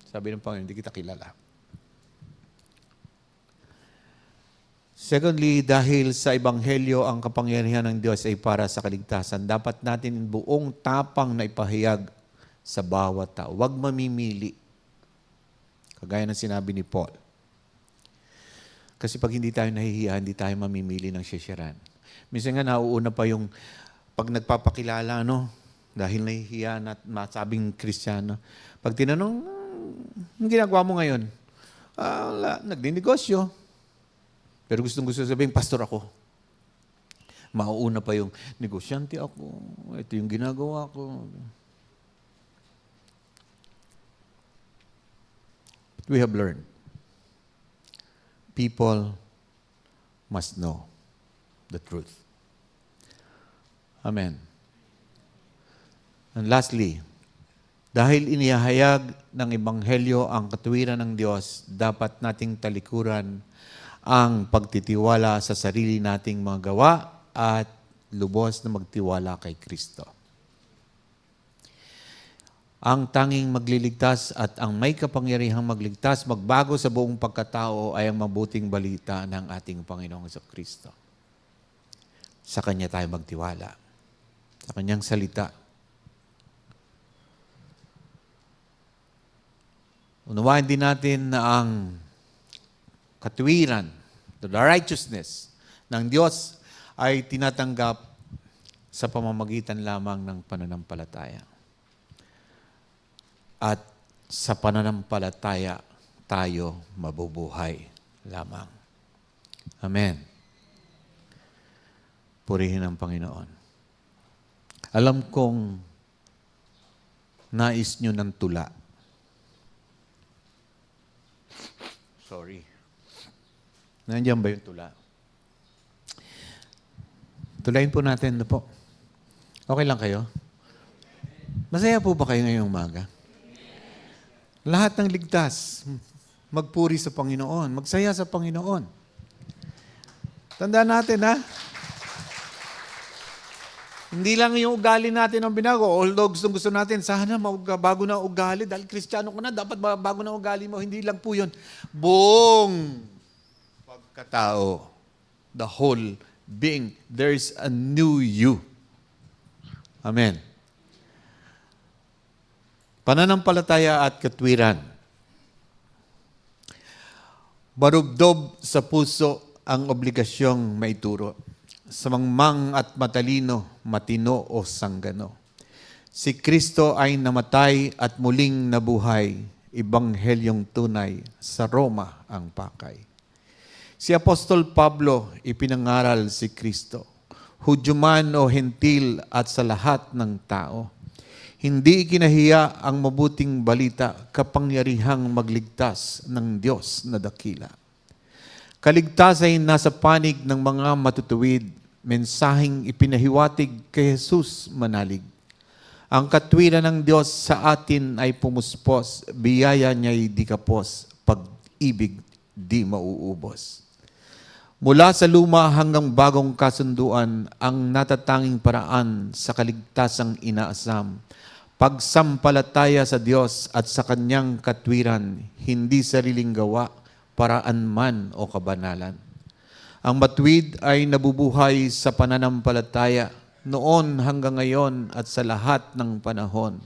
Sabi ng Panginoon, hindi kita kilala. Secondly, dahil sa Ebanghelyo, ang kapangyarihan ng Diyos ay para sa kaligtasan, dapat natin buong tapang na ipahayag sa bawat tao. Huwag mamimili. Kagaya ng sinabi ni Paul. Kasi pag hindi tayo nahihiya, hindi tayo mamimili ng sisyaran. Minsan nga nauuna pa yung pag nagpapakilala, no? Dahil nahihiya na masabing Kristiyano. Pag tinanong, ang ginagawa mo ngayon? Nagdinegosyo. Pero gustong-gusto sabihin, pastor ako. Mauuna pa yung negosyante ako. Ito yung ginagawa ko. we have learned. People must know the truth. Amen. And lastly, dahil inihayag ng Ebanghelyo ang katuwiran ng Diyos, dapat nating talikuran ang pagtitiwala sa sarili nating mga gawa at lubos na magtiwala kay Kristo. Ang tanging magliligtas at ang may kapangyarihang magligtas, magbago sa buong pagkatao ay ang mabuting balita ng ating Panginoong Kristo. Sa Kanya tayo magtiwala. Sa Kanyang salita. Unawain din natin na ang katuwiran, the righteousness ng Diyos ay tinatanggap sa pamamagitan lamang ng pananampalataya. At sa pananampalataya, tayo mabubuhay lamang. Amen. Purihin ang Panginoon. Alam kong nais nyo ng tula. Sorry. Nandiyan ba yung tula? Tulayin po natin na po. Okay lang kayo? Masaya po ba kayo ngayong umaga? Lahat ng ligtas, magpuri sa Panginoon, magsaya sa Panginoon. Tandaan natin, ha? Hindi lang yung ugali natin ang binago. Although gusto natin, sana bago na ugali. Dahil Kristiyano ka na, dapat bago na ugali mo. Hindi lang po yun. Buong pagkatao, the whole being, there's a new you. Amen. Pananampalataya at katwiran. Barubdob sa puso ang obligasyong maituro. Sa mangmang at matalino, matino o sanggano. Si Kristo ay namatay at muling nabuhay, Ebanghelyong tunay, sa Roma ang pakay. Si Apostol Pablo ipinangaral si Kristo, Hudyo man o Hentil at sa lahat ng tao. Hindi ikinahiya ang mabuting balita, kapangyarihang magligtas ng Diyos na dakila. Kaligtasan ay nasa panig ng mga matutuwid, mensaheng ipinahiwatig kay Jesus manalig. Ang katwiran ng Diyos sa atin ay pumuspos, biyaya niya'y di kapos, pag-ibig di mauubos. Mula sa luma hanggang bagong kasunduan, ang natatanging paraan sa kaligtasang inaasam, pagsampalataya sa Diyos at sa Kanyang katwiran, hindi sariling gawa, paraan man o kabanalan. Ang matuwid ay nabubuhay sa pananampalataya noon hanggang ngayon at sa lahat ng panahon.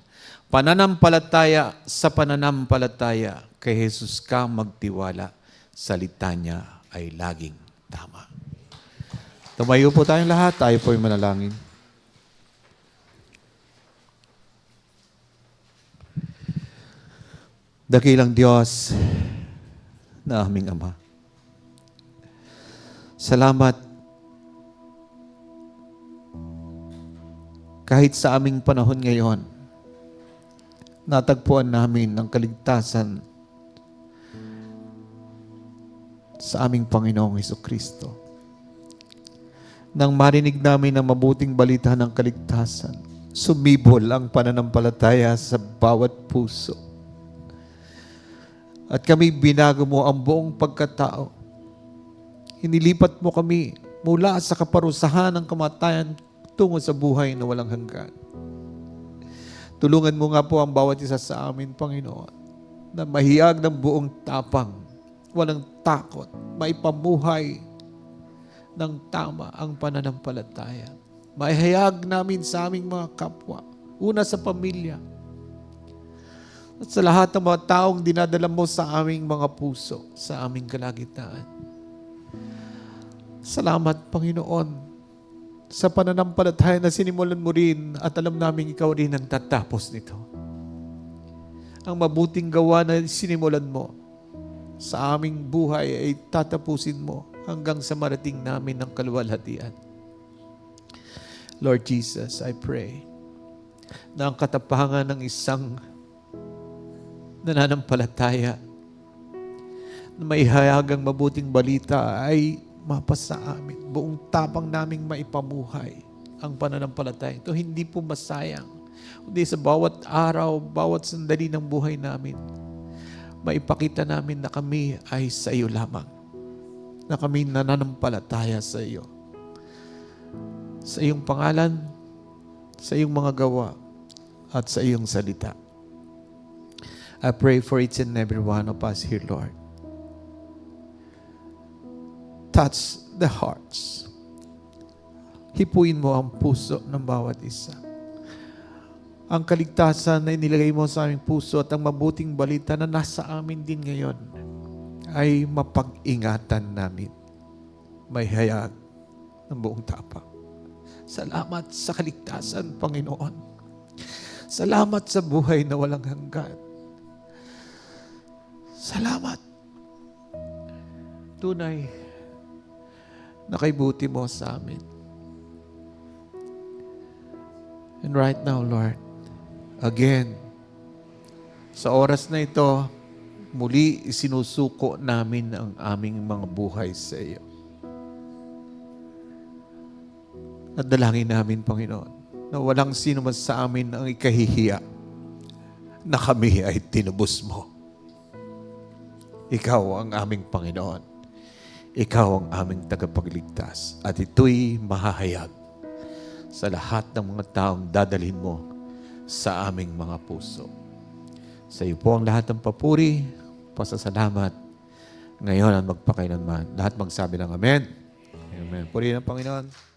Pananampalataya sa pananampalataya, kay Jesus ka magtiwala, salita niya ay laging tama. Tumayo po tayong lahat, tayo po'y manalangin. Dakilang Diyos na aming Ama. Salamat kahit sa aming panahon ngayon, natagpuan namin ang kaligtasan sa aming Panginoong Hesukristo. Nang marinig namin ang mabuting balita ng kaligtasan, sumibol ang pananampalataya sa bawat puso. At kami binago mo ang buong pagkatao. Inilipat mo kami mula sa kaparusahan ng kamatayan tungo sa buhay na walang hanggan. Tulungan mo nga po ang bawat isa sa amin, Panginoon, na mahiyag ng buong tapang, walang takot, maipamuhay ng tama ang pananampalataya. Maihayag namin sa aming mga kapwa, una sa pamilya, at sa lahat ng mga taong dinadala mo sa aming mga puso, sa aming kalagitnaan. Salamat, Panginoon, sa pananampalataya na sinimulan mo rin at alam namin ikaw rin ang tatapos nito. Ang mabuting gawa na sinimulan mo sa aming buhay ay tatapusin mo hanggang sa marating namin ng kaluwalhatian. Lord Jesus, I pray na ang katapangan ng isang nananampalataya na maihayagang mabuting balita ay mapasa amin. Buong tapang naming maipamuhay ang pananampalataya. Ito hindi po masayang. Kundi sa bawat araw, bawat sandali ng buhay namin, maipakita namin na kami ay sa iyo lamang. Na kami nananampalataya sa iyo. Sa iyong pangalan, sa iyong mga gawa, at sa iyong salita. I pray for each and every one of us here, Lord. Touch the hearts. Hipuin mo ang puso ng bawat isa. Ang kaligtasan na inilagay mo sa aming puso at ang mabuting balita na nasa amin din ngayon ay mapag-ingatan namin. May hayag ng buong tapang. Salamat sa kaligtasan, Panginoon. Salamat sa buhay na walang hanggan. Salamat. Tunay na kaibuti mo sa amin. And right now, Lord, again, sa oras na ito, muli isinusuko namin ang aming mga buhay sa iyo. At dalangin namin, Panginoon, na walang sino man sa amin ang ikahihiya na kami ay tinubos mo. Ikaw ang aming Panginoon. Ikaw ang aming tagapagligtas. At ito'y mahahayag sa lahat ng mga taong dadalhin mo sa aming mga puso. Sa iyo po ang lahat ng papuri, pasasalamat, ngayon at magpakailanman. Lahat magsabi ng Amen. Amen. Puri ng Panginoon.